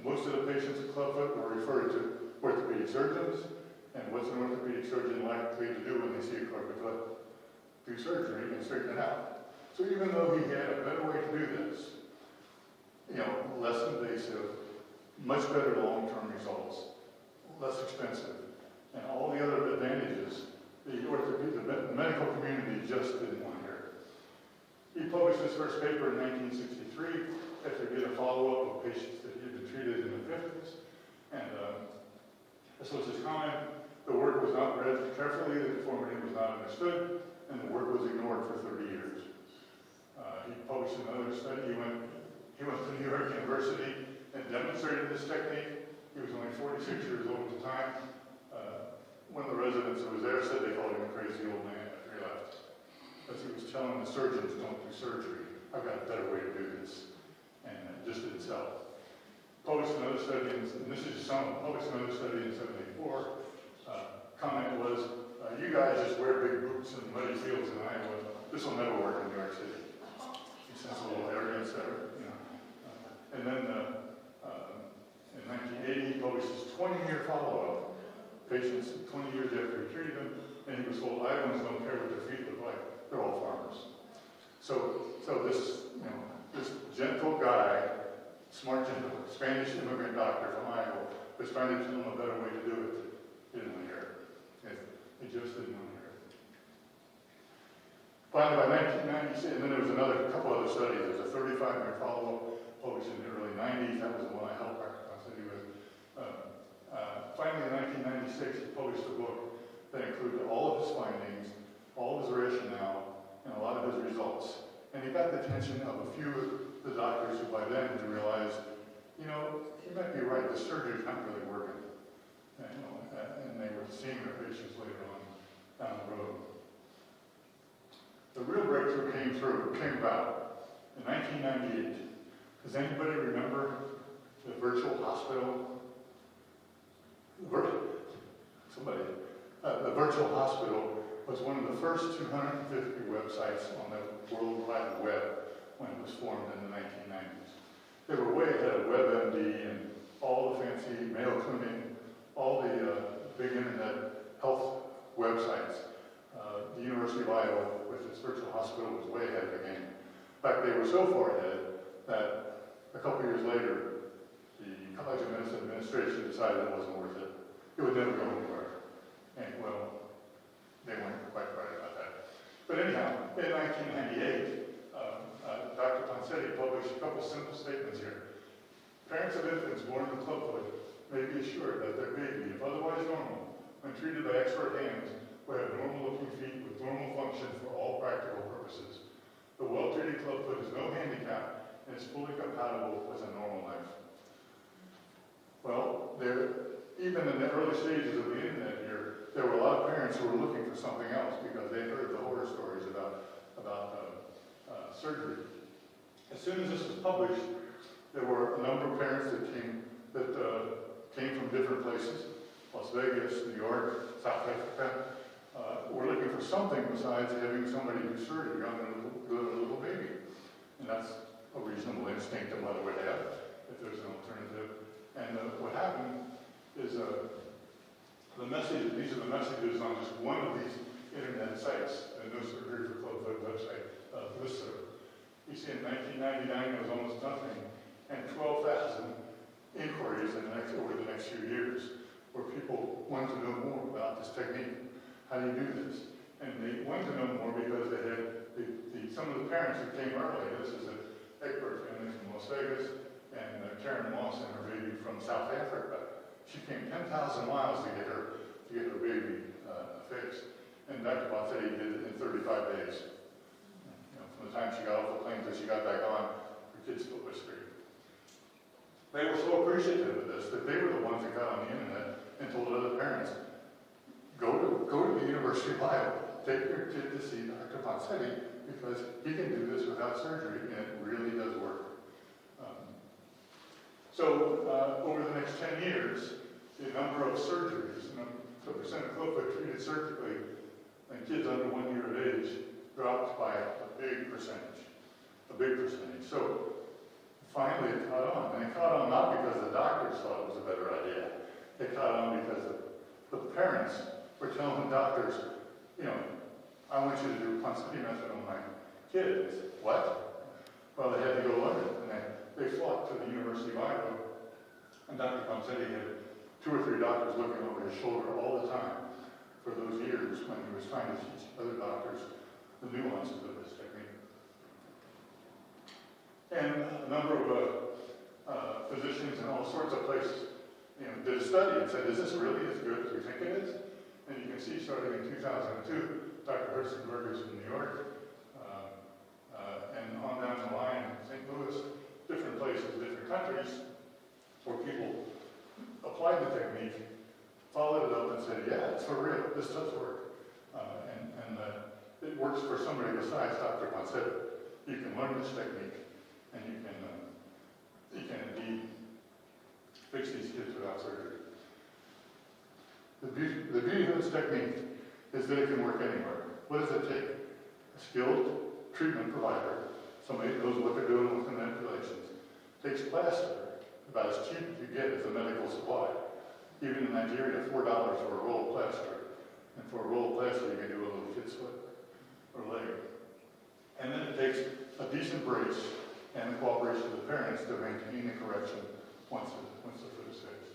Most of the patients at Clubfoot were referred to orthopedic surgeons, and what's an orthopedic surgeon likely to do when they see a crooked foot? Do surgery and straighten it out. So even though he had a better way to do this, less invasive, much better long-term results, less expensive, and all the other advantages, the medical community just didn't want to hear it. He published his first paper in 1963 after he did a follow-up of patients that he had been treated in the 50s. And this was his comment: the work was not read carefully, the deformity was not understood, and the work was ignored for 30 years. He published another study. He went to New York University and demonstrated this technique. He was only 46 years old at the time. One of the residents who was there said they called him a crazy old man after he left. Because he was telling the surgeons, don't do surgery. I've got a better way to do this. And it just didn't sell. Published another study, and this is just some of them, published another study in 74. Comment was, you guys just wear big boots in muddy fields in Iowa. This will never work in New York City. He sensed a little arrogance there, you know. And then in 1980, he published his 20-year follow-up. Patients 20 years after he treated them, and he was told Iowans don't care what their feet look like. They're all farmers. So this, you know, this gentle guy, smart, gentle Spanish immigrant doctor from Iowa, was trying to tell him a better way to do it. He didn't want to hear it. He just didn't want to hear it. Finally, by 1996, and then there was another couple other studies. There was a 35-year follow-up published in the early 90s. That was the one I helped Dr. Ponseti with. Finally, in 1996, he published a book that included all of his findings, all of his rationale, and a lot of his results. And he got the attention of a few of the doctors who by then had realized, you know, he might be right, the surgery's not really working. And, you know, and they were seeing their patients later on down the road. The real breakthrough came about in 1998. Does anybody remember the virtual hospital? The virtual hospital was one of the first 250 websites on the World Wide Web when it was formed in the 1990s. They were way ahead of WebMD and all the fancy Mayo Clinic, all the big internet health websites. The University of Iowa, with its virtual hospital, was way ahead of the game. In fact, they were so far ahead that a couple years later, the College of Medicine administration decided it wasn't worth it. It would never go anywhere. And, well, they weren't quite right about that. But anyhow, in 1998, Dr. Ponseti published a couple simple statements here. Parents of infants born in the clubfoot may be assured that their baby, if otherwise normal, when treated by expert hands, will have normal-looking feet with normal function for all practical purposes. The well-treated clubfoot is no handicap and is fully compatible with a normal life. Well, even in the early stages of the internet here, there were a lot of parents who were looking for something else because they heard the horror stories about surgery. As soon as this was published, there were a number of parents that came from different places, Las Vegas, New York, South Africa, were looking for something besides having somebody do surgery on their little baby. And that's a reasonable instinct a mother would have if there's an alternative. And what happened is these are the messages on just one of these internet sites, the No Surgery for Clubfoot website, listserv. You see in 1999 there was almost nothing, and 12,000 inquiries over the next few years where people wanted to know more about this technique. How do you do this? And they wanted to know more because they had some of the parents who came early. This is an Egbert family from Las Vegas, and Karen Moss and her baby from South Africa. She came 10,000 miles to get her baby fixed. And Dr. Ponseti did it in 35 days. You know, from the time she got off the plane until she got back on, her kids still was straight. They were so appreciative of this that they were the ones that got on the internet and told other parents, go to the University of Iowa, take your kid to see Dr. Ponseti because he can do this without surgery and it really does work. Over the next 10 years, the number of surgeries, the percent of clubfoot treated surgically in kids under 1 year of age dropped by a big percentage. So finally it caught on. And it caught on not because the doctors thought it was a better idea. It caught on because the parents were telling the doctors, you know, I want you to do a Ponseti method on my kid. They said, what? Well, they had to go learn it. And they flocked to the University of Iowa. And Dr. Ponseti had 2 or 3 doctors looking over his shoulder all the time for those years when he was trying to teach other doctors the nuances of this technique. And a number of physicians in all sorts of places, you know, did a study and said, is this really as good as we think it is? And you can see starting in 2002, Dr. Herzenberger from New York, and where people applied the technique, followed it up and said, yeah, it's for real, this does work. It works for somebody besides Dr. Ponseti. You can learn this technique, and you can indeed fix these kids without surgery. The beauty of this technique is that it can work anywhere. What does it take? A skilled treatment provider, somebody who knows what they're doing with the manipulations, takes plaster, about as cheap as you get as a medical supply. Even in Nigeria, $4 for a roll of plaster. And for a roll of plaster, you can do a little kid's foot or leg. And then it takes a decent brace and the cooperation of the parents to maintain the correction once the foot is fixed.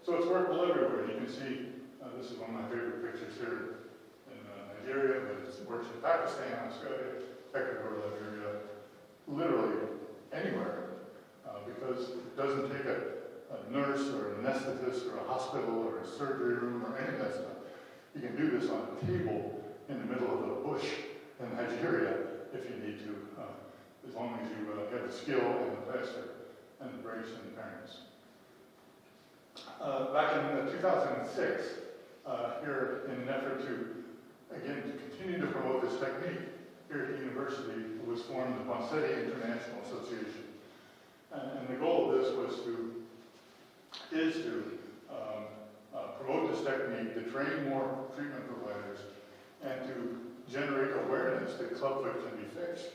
So it's workable everywhere. You can see, this is one of my favorite pictures here in Nigeria, but it works in Pakistan, Australia, Ecuador, Liberia, literally anywhere, because it doesn't take a nurse or an anesthetist or a hospital or a surgery room or any of that stuff. You can do this on a table in the middle of a bush in Nigeria if you need to, as long as you have the skill and the plaster and the brace and the parents. Back in 2006, here in an effort to, again, to continue to promote this technique, here at the university was formed the Ponseti International Association. And the goal of this is to promote this technique, to train more treatment providers, and to generate awareness that clubfoot can be fixed,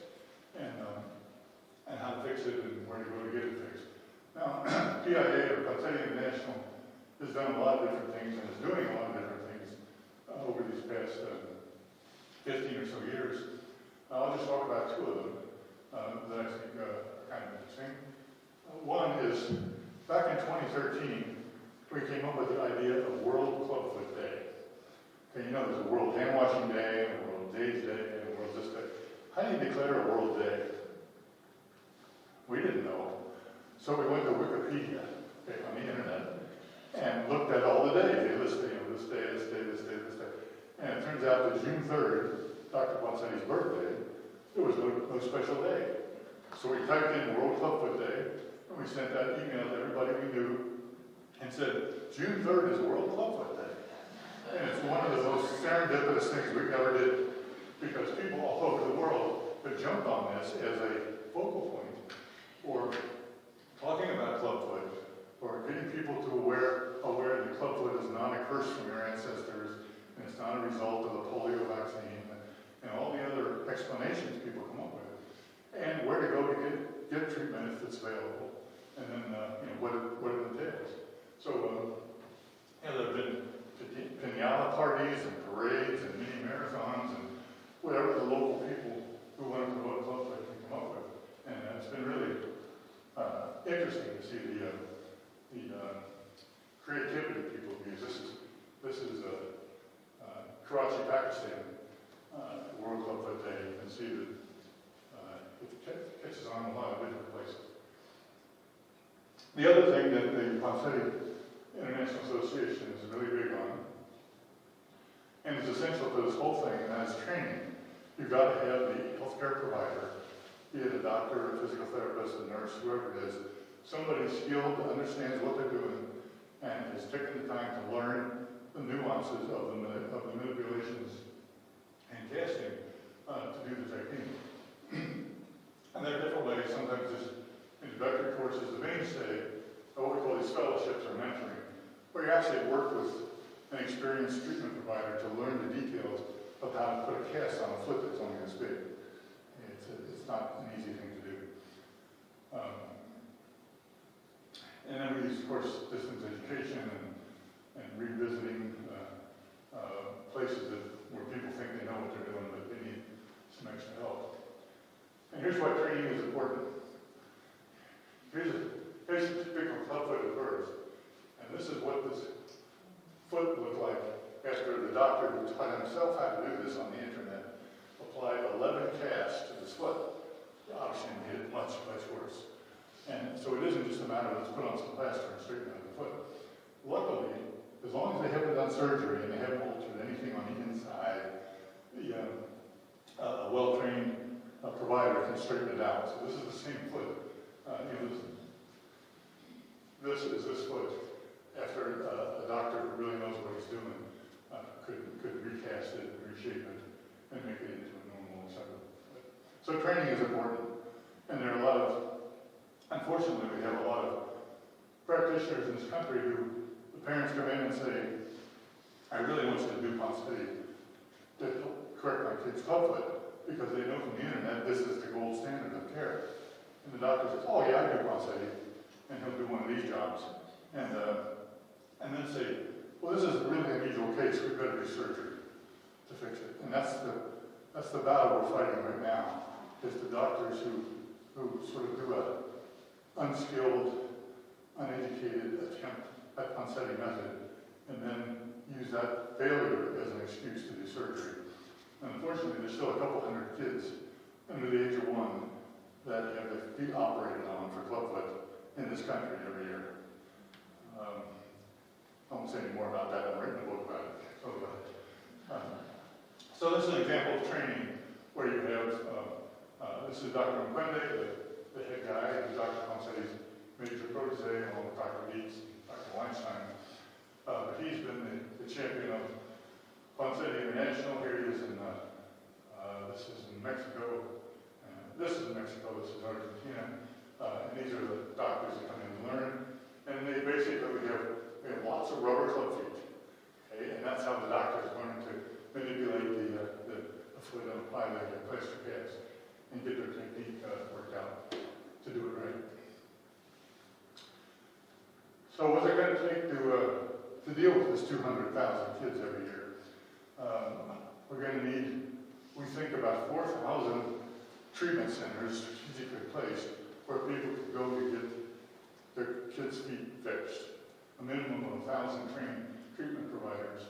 and how to fix it and where to go to get it fixed. Now, PIA, or Ponseti International, has done a lot of different things and is doing a lot of different things over these past 15 or so years. I'll just talk about two of them that I think are kind of interesting. One is, back in 2013, we came up with the idea of World Clubfoot Day. Okay, you know there's a World Hand Washing Day, and a World AIDS Day, and a World this day. How do you declare a World Day? We didn't know. So we went to Wikipedia, okay, on the internet, and looked at all the days. They listed, this day, this day, this day, this day. And it turns out that June 3rd, Dr. Ponseti's birthday, there was no special day. So we typed in World Clubfoot Day, and we sent that email to everybody we knew, and said, June 3rd is World Clubfoot Day. And it's one of the most serendipitous things we ever did, because people all over the world have jumped on this as a focal point for talking about clubfoot, or getting people to aware that clubfoot is not a curse from your ancestors, and it's not a result of the polio vaccine, and all the other explanations people come up with, and where to go to get treatment if it's available, and then what it entails. So there have been pinata parties and parades and mini marathons and whatever the local people who want to promote clubfoot can come up with, and it's been really interesting to see the creativity people use. This is Karachi, Pakistan, World Clubfoot Day. You can see that it catches on in a lot of different places. The other thing that the Ponseti International Association is really big on, and is essential to this whole thing, and that is training. You've got to have the healthcare provider, be it a doctor, a physical therapist, a nurse, whoever it is, somebody skilled that understands what they're doing and has taken the time to learn the nuances of the manipulations and casting to do the technique. And there are different ways. Sometimes there's introductory courses, the mainstay, what we call these fellowships or mentoring, where you actually work with an experienced treatment provider to learn the details of how to put a cast on a foot that's only this big. It's not an easy thing to do. And then we use, of course, distance education and revisiting places where people think they know what they're doing, but they need some extra help. And here's why training is important. Here's a typical clubfooted bird, and this is what this foot looked like after the doctor who taught himself how to do this on the internet applied 11 casts to this foot. The option made it much, much worse. And so it isn't just a matter of let's put on some plaster and straighten out the foot. Luckily, as long as they haven't done surgery and they haven't altered anything on the inside, a well-trained provider can straighten it out. So this is the same foot. this foot, after a doctor who really knows what he's doing could recast it, reshape it, and make it into a normal acceptable foot. So training is important, and there are a lot of, unfortunately, we have a lot of practitioners in this country who the parents come in and say, I really want you to do Ponseti to correct my kid's clubfoot, because they know from the internet this is the gold standard of care. And the doctor says, oh yeah, I do Ponseti, and he'll do one of these jobs. And then say, well, this is a really unusual case, we better do surgery to fix it. And that's the battle we're fighting right now, is the doctors who sort of do a unskilled, uneducated attempt at Ponseti method, and then use that failure as an excuse to do surgery. And unfortunately, there's still a couple hundred kids under the age of 1 that have their feet operated on for clubfoot in this country every year. I won't say any more about that. I'm writing a book about it. So this is an example of training where you have, this is Dr. Mkwende, the head guy, and Dr. Ponseti's major protege, along with Dr. Dietz, Dr. Weinstein. But he's been the champion of Ponseti International. Here he is in, this is in Mexico. This is Mexico, this is Argentina. And these are the doctors that come in to learn. And they basically, we have lots of rubber club feet. Okay? And that's how the doctors learn to manipulate the foot and apply the plaster cast and get their technique worked out to do it right. So what's it going to take to deal with this 200,000 kids every year? We're going to need, we think, about 4,000 treatment centers strategically placed where people could go to get their kids' feet fixed. A minimum of 1,000 trained treatment providers.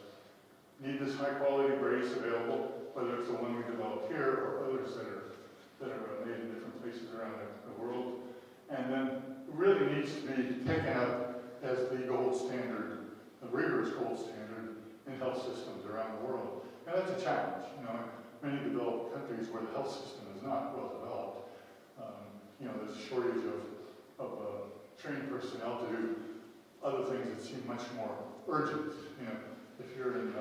Need this high-quality brace available, whether it's the one we developed here or others that are made in different places around the world. And then it really needs to be taken up as the gold standard, the rigorous gold standard in health systems around the world. And that's a challenge. You know, many developed countries where the health system is not well developed, you know, there's a shortage of trained personnel to do other things that seem much more urgent. You know, if you're in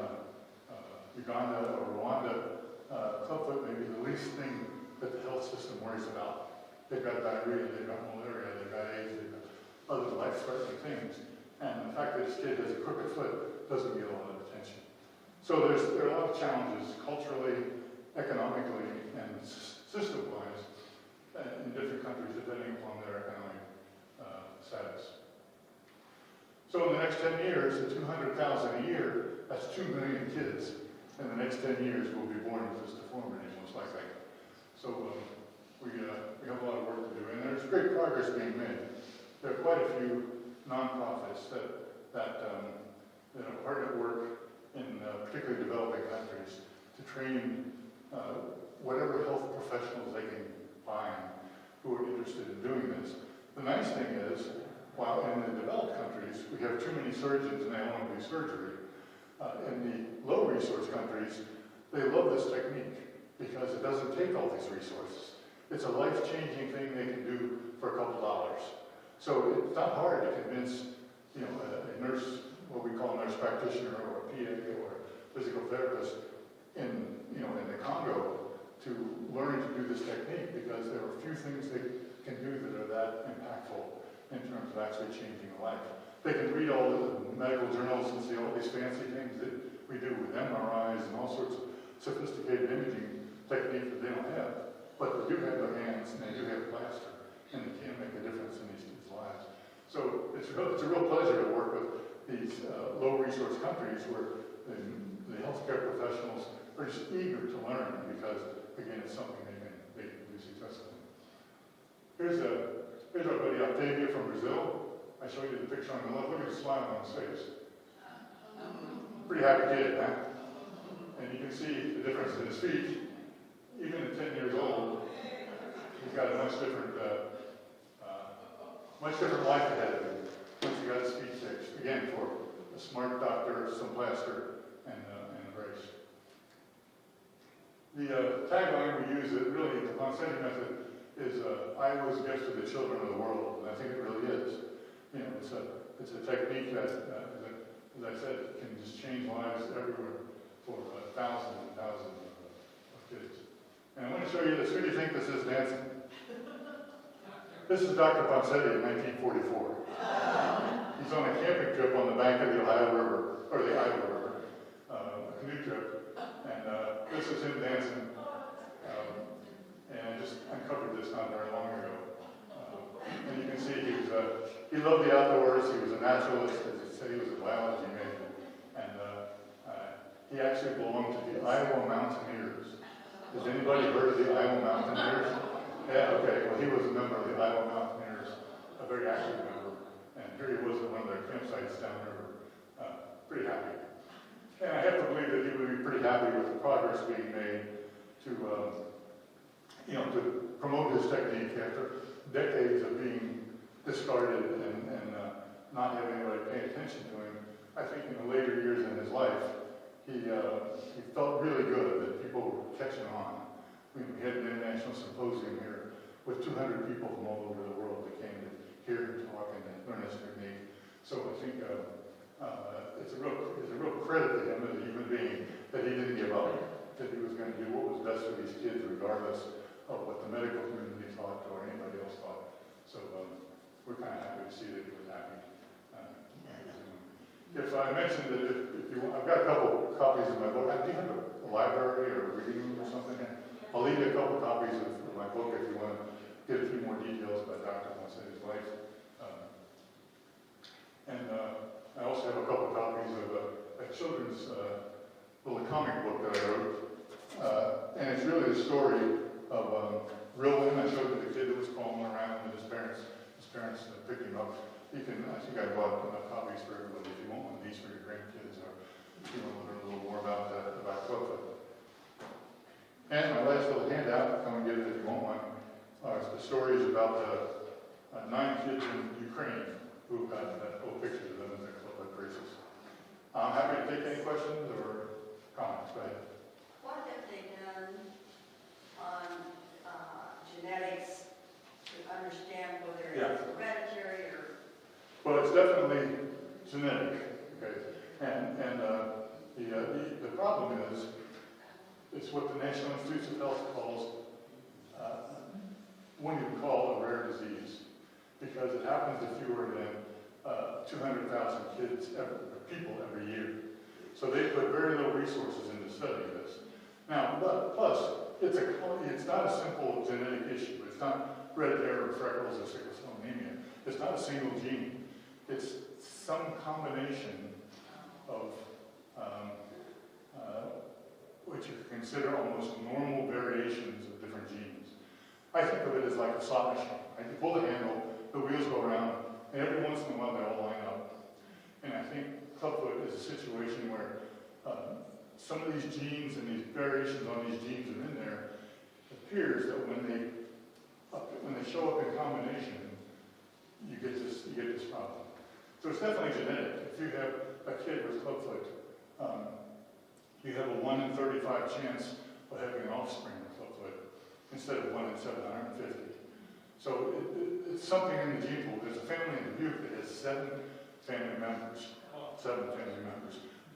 Uganda or Rwanda, clubfoot may be the least thing that the health system worries about. They've got diarrhea, they've got malaria, they've got AIDS, they've got other life-threatening things. And the fact that this kid has a crooked foot doesn't get a lot of attention. So there are a lot of challenges culturally, economically, and system-wise in different countries depending upon their economic status. So in the next 10 years, the 200,000 a year, that's 2 million kids. In the next 10 years will be born with this deformity, most likely. So we have a lot of work to do, and there's great progress being made. There are quite a few nonprofits that are hard at work in particularly developing countries to train whatever health professionals they can find who are interested in doing this. The nice thing is, while in the developed countries we have too many surgeons and they don't want to do surgery, in the low-resource countries, they love this technique because it doesn't take all these resources. It's a life-changing thing they can do for a couple dollars. So it's not hard to convince, you know, a nurse, what we call a nurse practitioner or a PA or a physical therapist in the Congo to learn to do this technique, because there are few things they can do that are that impactful in terms of actually changing a life. They can read all the medical journals and see all these fancy things that we do with MRIs and all sorts of sophisticated imaging techniques that they don't have. But they do have their hands and they do have plaster, and they can make a difference in these kids' lives. So it's a real pleasure to work with these low-resource countries where the healthcare professionals are just eager to learn because, again, it's something they can do successfully. Here's our buddy Octavia from Brazil. I showed you the picture on the left. Look at the smile on his face. Pretty happy kid, huh? And you can see the difference in his feet. Even at 10 years old, he's got a much different life ahead of him once he got his feet fixed. Again, for a smart doctor, some plaster, and a brace. The tagline we use, really, the Ponseti method, is Iowa's gift to the children of the world, and I think it really is. You know, it's a technique that, as I said, can just change lives everywhere for thousands and thousands of kids. And I want to show you this. Who do you think this is dancing? This is Dr. Ponseti in 1944. He's on a camping trip on the bank of the Ohio River, or the Iowa River, a canoe trip, and this is him dancing. And I just uncovered this not very long ago. And you can see he loved the outdoors. He was a naturalist. As he said, he was a biology major. And he actually belonged to the Iowa Mountaineers. Has anybody heard of the Iowa Mountaineers? Yeah, okay. Well, he was a member of the Iowa Mountaineers, a very active member. And here he was at one of their campsites downriver, pretty happy. And I have to believe that he would be pretty happy with the progress being made to, to promote his technique after decades of being discarded and not having anybody pay attention to him. I think in the later years in his life, he felt really good that people were catching on. We had an international symposium here with 200 people from all over the world that came to hear him talk and learn his technique. So I think it's a real credit to him as a human being that he didn't give up, that he was going to do what was best for these kids regardless of what the medical community thought or anybody else thought. So we're kind of happy to see that he was happy. Yes, I mentioned that if you want, I've got a couple copies of my book. Do you have a library or a reading room or something? I'll leave you a couple copies of my book if you want to get a few more details about Dr. Ponseti's life. I also have a couple copies of a children's little comic book that I wrote. And it's really the story of real men. I showed the kid that was crawling around with his parents picked him up. I think I bought enough copies for everybody if you want one of these for your grandkids or if you want to learn a little more about Clubfoot. And my last little handout, come and get it if you want one, are the stories about 9 kids in Ukraine who got little pictures of them in their Clubfoot braces. I'm happy to take any questions or comments. Go ahead. What have they done on genetics to understand whether it's hereditary or? Well, it's definitely genetic, okay? And the problem is, it's what the National Institutes of Health calls, one you would call a rare disease, because it happens to fewer than 200,000 people every year. So they put very little resources into studying this. Now, but plus, it's not a simple genetic issue. It's not red hair or freckles or sickle cell anemia. It's not a single gene. It's some combination of what you could consider almost normal variations of different genes. I think of it as like a slot machine. Right? You pull the handle, the wheels go around, and every once in a while they all line up. And I think Clubfoot is a situation where some of these genes and these variations on these genes are in there. It appears that when they show up in combination, you get this problem. So it's definitely genetic. If you have a kid with Clubfoot, you have a 1 in 35 chance of having an offspring with Clubfoot instead of 1 in 750. So it's something in the gene pool. There's a family in Dubuque that has 7 family members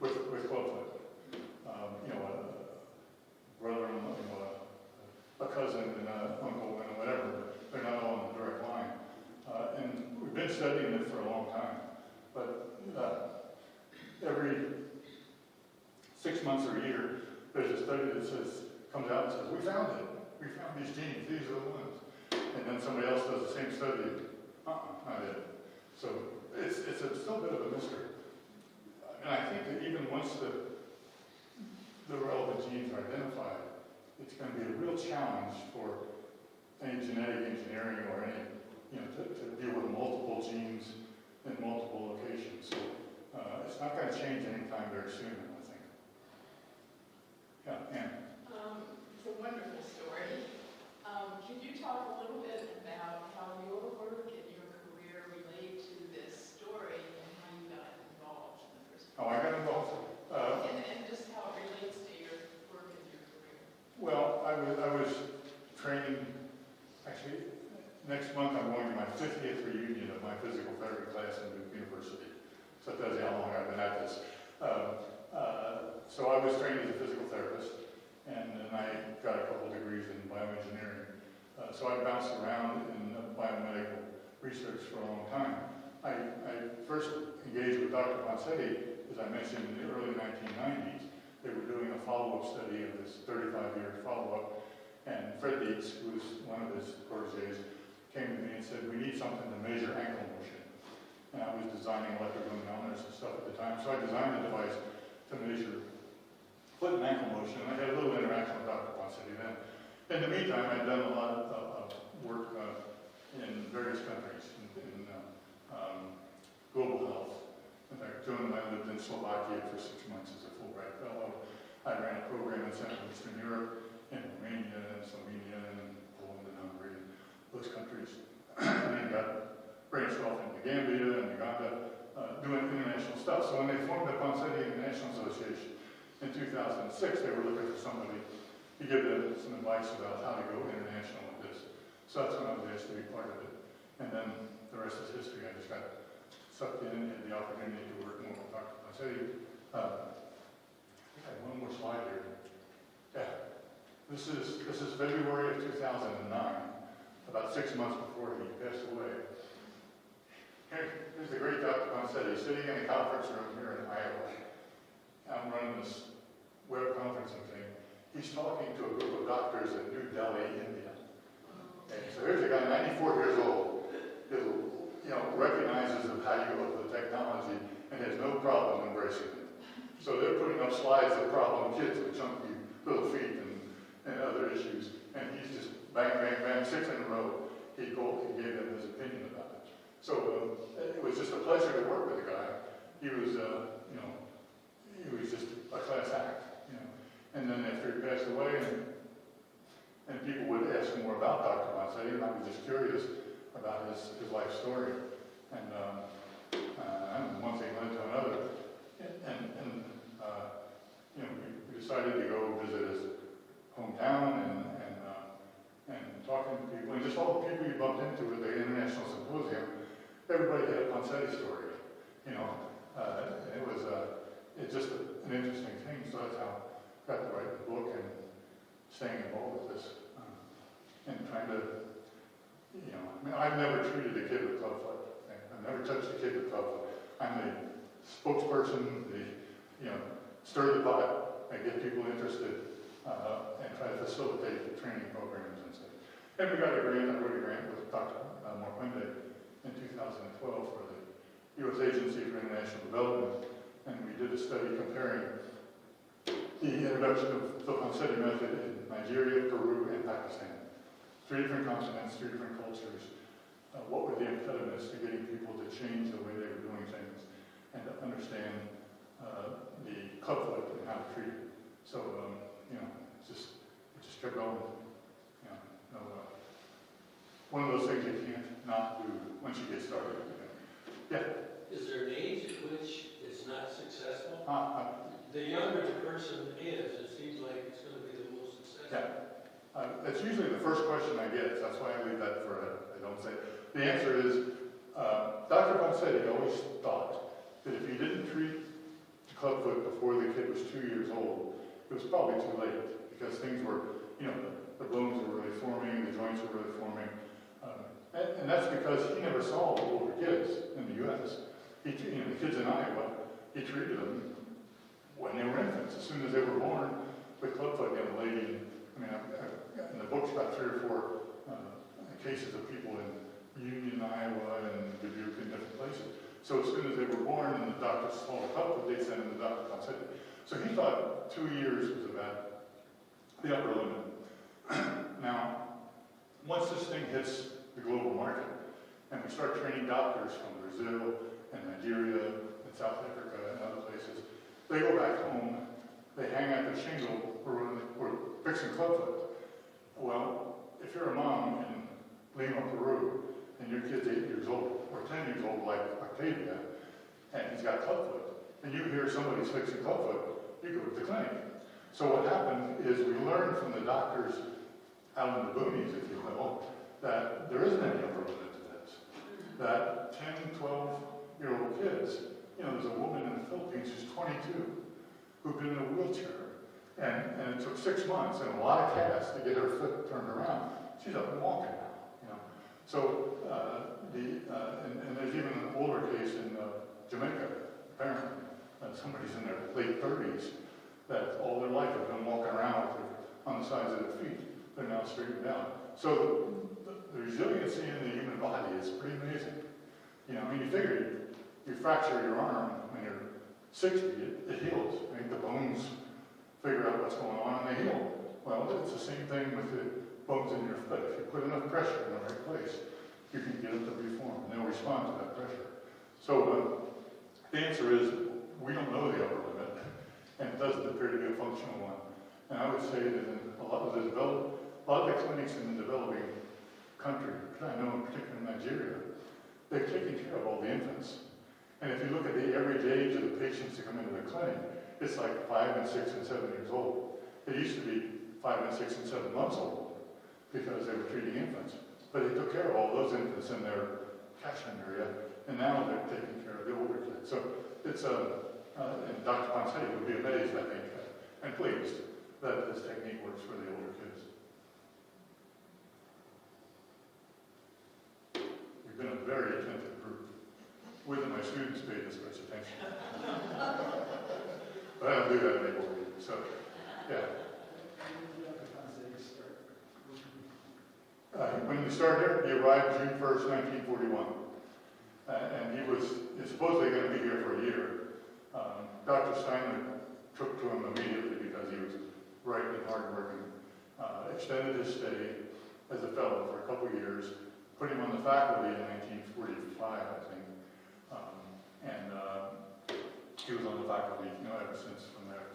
with Clubfoot. A brother-in-law, a cousin, and an uncle, and whatever. They're not all on the direct line. And we've been studying it for a long time. But every 6 months or a year, there's a study that comes out and says, we found it. We found these genes. These are the ones. And then somebody else does the same study. Not it. So it's still a bit of a mystery. And I think that even once the relevant genes are identified, it's going to be a real challenge for any genetic engineering or any, to deal with multiple genes in multiple locations. So it's not going to change anytime very soon, I think. Yeah, Anne. It's a wonderful story. Can you talk a little bit about how your work and your career relate to this story and how you got involved in the first place? How I got involved? And just how it relates to your work and your career. Well, I was training, actually, next month I'm going to my 50th reunion of my physical therapy class in Duke University. So that tells you how long I've been at this. So I was trained as a physical therapist, and then I got a couple degrees in bioengineering. So I bounced around in biomedical research for a long time. I first engaged with Dr. Ponseti, as I mentioned, in the early 1990s. They were doing a follow-up study of this 35-year follow-up, and Fred Dietz, who was one of his protégés, came to me and said, we need something to measure ankle motion. And I was designing electromagnetic and stuff at the time, so I designed a device to measure foot and ankle motion. And I had a little interaction with Dr. Ponseti then. In the meantime, I'd done a lot of work in various countries in global health. In fact, Joan and I lived in Slovakia for 6 months as a Fulbright fellow. I ran a program in Central Eastern Europe, in Romania and Slovenia and Poland and Hungary and those countries. And then got branched off into Gambia and Uganda, doing international stuff. So when they formed the Ponseti International Association in 2006, they were looking for somebody to give them some advice about how to go international with this. So that's when I was asked to be part of it. And then the rest is history. I just got sucked in and had the opportunity to work more with Dr. Ponseti. I think I have one more slide here. Yeah. This is February of 2009, about 6 months before he passed away. Here's the great Dr. Ponseti sitting in a conference room here in Iowa. I'm running this web conferencing thing. He's talking to a group of doctors in New Delhi, India. Okay, so here's a guy, 94 years old, who recognizes the value of the technology and has no problem embracing it. So they're putting up slides of problem kids with chunky little feet and other issues, and he's just bang, bang, bang, 6 in a row. He gave them his opinion about it. So it was just a pleasure to work with the guy. He was, he was just a class act, And then after he passed away, and people would ask more about Dr. Ponseti, and I was just curious about his life story. And one thing led to another. We decided to go visit his hometown and talking to people, and just all the people you bumped into at the International Symposium, everybody had a Ponseti story, it was it's just an interesting thing, so that's how I got to write the book and staying involved with this, and trying to, I've never treated a kid with clubfoot. I've never touched a kid with clubfoot. I'm the spokesperson, stir the pot, I get people interested, and try to facilitate the training programs and stuff. And we got a grant, I wrote a grant with Dr. Morpende in 2012 for the U.S. Agency for International Development, and we did a study comparing the introduction of the Ponseti method in Nigeria, Peru, and Pakistan. 3 different continents, 3 different cultures. What were the impediments to getting people to change the way they were doing things and to understand the clubfoot and how to treat it? So, it just kept going. One of those things you can't not do once you get started. Yeah. Is there an age at which it's not successful? The younger the person is, it seems like it's going to be the most successful. Yeah. That's usually the first question I get, so that's why I leave that for I don't say. The answer is, Dr. Ponseti always thought that if you didn't treat the clubfoot before the kid was 2 years old, it was probably too late, because things were, the bones were really forming, the joints were really forming. And that's because he never saw older kids in the U.S. The kids in Iowa, he treated them when they were infants. As soon as they were born, with clubfoot, a lady, in the book's about 3 or 4 cases of people in Union, Iowa, and Dubuque, and different places. So as soon as they were born and the doctor saw the clubfoot, they'd send them to Dr. Ponseti. So he thought 2 years was about the upper limit. Now, once this thing hits the global market, and we start training doctors from Brazil and Nigeria and South Africa and other places, they go back home, they hang out their shingle, we're fixing clubfoot. Well, if you're a mom in Lima, Peru, and your kid's 8 years old, or 10 years old like Octavia, and he's got clubfoot, and you hear somebody's fixing clubfoot, you go to the clinic. So what happened is we learned from the doctors out in the boonies, if you will, that there isn't any upper limit to this. That 10, 12-year-old kids, there's a woman in the Philippines who's 22 who'd been in a wheelchair, and it took 6 months and a lot of casts to get her foot turned around. She's up and walking now, So, and there's even an older case in Jamaica, apparently. Somebody's in their late 30s that all their life have been walking around on the sides of their feet. They're now straightened down. So the resiliency in the human body is pretty amazing. You figure you fracture your arm when you're 60, it heals. The bones figure out what's going on and they heal. Well, it's the same thing with the bones in your foot. If you put enough pressure in the right place, you can get them to reform and they'll respond to that pressure. So the answer is we don't know the upper limit, and it doesn't appear to be a functional one. And I would say that in a lot of the clinics in the developing country, I know in particular Nigeria, they've taken care of all the infants. And if you look at the average age of the patients that come into the clinic, it's like 5 and 6 and 7 years old. It used to be 5 and 6 and 7 months old because they were treating infants. But they took care of all those infants in their catchment area, and now they're taking care of the older kids. So it's and Dr. Ponseti would be amazed, I think, and pleased that this technique works for the older kids. We've been a very attentive group. With my students paid this much attention. But I don't do that anymore, so, yeah. When we started here, he arrived June 1st, 1941. And he was supposedly going to be here for a year. Dr. Steiner took to him immediately because he was bright and hardworking. Extended his stay as a fellow for a couple years, put him on the faculty in 1945, I think. He was on the faculty, ever since from there.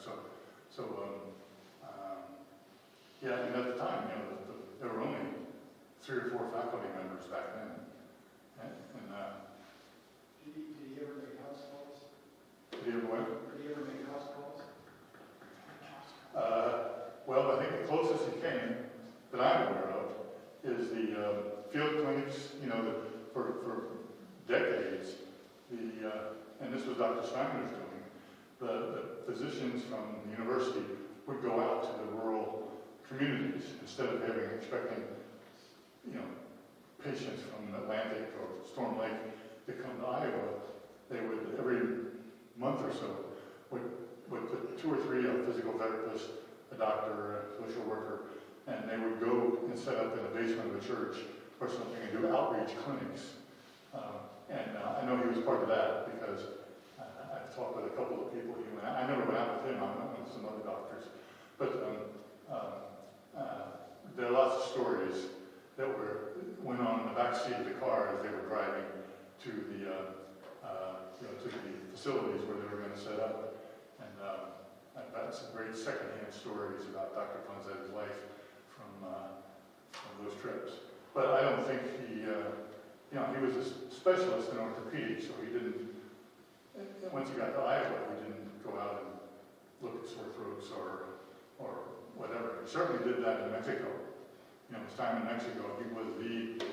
Yeah, and at the time, there were only 3 or 4 faculty members back then. Did he ever make house calls? Did he ever what? Did he ever make house calls? Well, I think the closest he came that I'm aware of is the field clinics, for decades, and this was Dr. Steiner's doing, the physicians from the university would go out to the rural communities instead of expecting, patients from Atlantic or Storm Lake to come to Iowa. They would, every month or so, would put 2 or 3, a physical therapist, a doctor, a social worker, and they would go and set up in the basement of a church or something and do outreach clinics. I know he was part of that because I've talked with a couple of people. I never went out with him. I went with some other doctors. But there are lots of stories that went on in the back seat of the car as they were driving to the to the facilities where they were going to set up. And I've got some great secondhand stories about Dr. Ponseti's life from those trips. But I don't think he was a specialist in orthopedics, so he didn't. Once he got to Iowa, he didn't go out and look at sore throats or whatever. He certainly did that in Mexico. His time in Mexico, he was the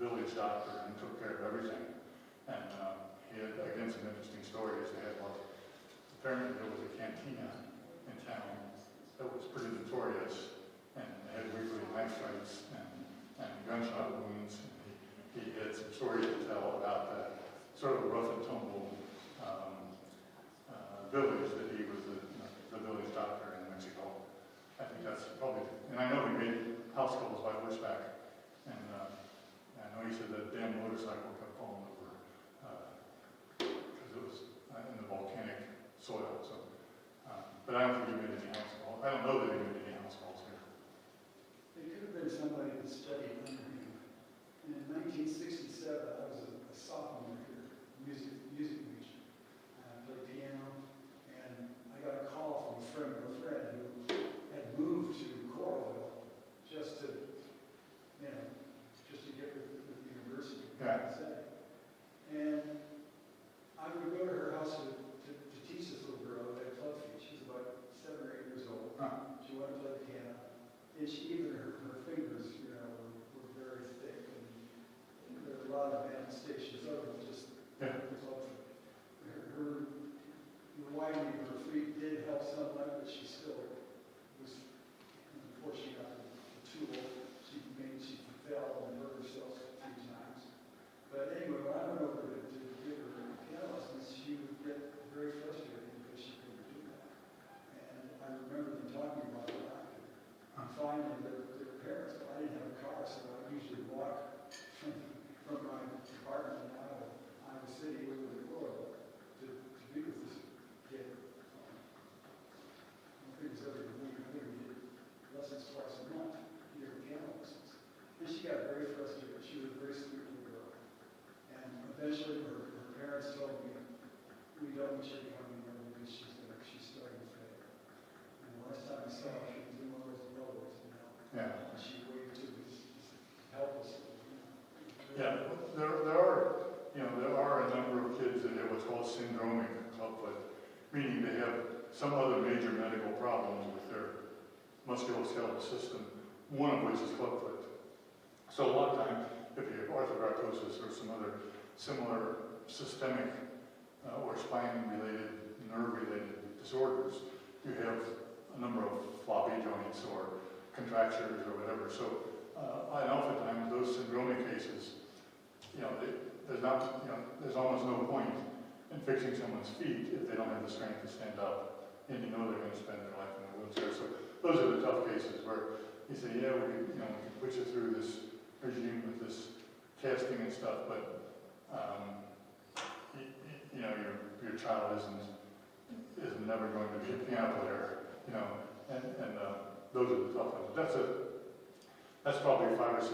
village doctor and took care of everything. And he had, again, some interesting stories. Apparently there was a cantina in town that was pretty notorious, and they had weekly knife fights and gunshot wounds. And he had some stories to tell about that sort of rough and tumble village that he was the village doctor in Mexico. I think that's probably, and I know he made house calls by horseback, and I know he said that damn motorcycle kept falling over because it was in the volcanic soil. So, but I don't think he made any house calls. I don't know that he made any house calls here. It could have been somebody that studied under him. And in 1967, I was a sophomore here, music major. I played piano, and I got a call from a friend who had moved to Coralville just to get with the university. Yeah. And I would go to her house to teach this little girl at club feet. She was about 7 or 8 years old. Huh. She wanted to play the piano. And she, even her fingers, meaning they have some other major medical problems with their musculoskeletal system, one of which is clubfoot. So a lot of times, if you have arthrogryposis or some other similar systemic or spine-related, nerve-related disorders, you have a number of floppy joints or contractures or whatever. So, and oftentimes those syndromic cases, there's almost no point in fixing someone's feet if they don't have the strength to stand up, and they're going to spend their life in a wheelchair. So those are the tough cases where you say, yeah, we can put you through this regime with this casting and stuff, but your child is never going to be a piano player, and those are the tough ones. That's probably 5 or 6%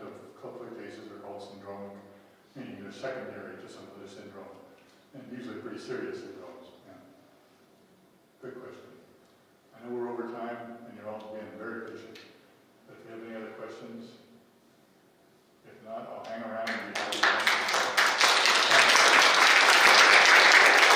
of clubfoot cases are called syndromic, meaning they're secondary to some other syndrome, and usually pretty serious syndrome.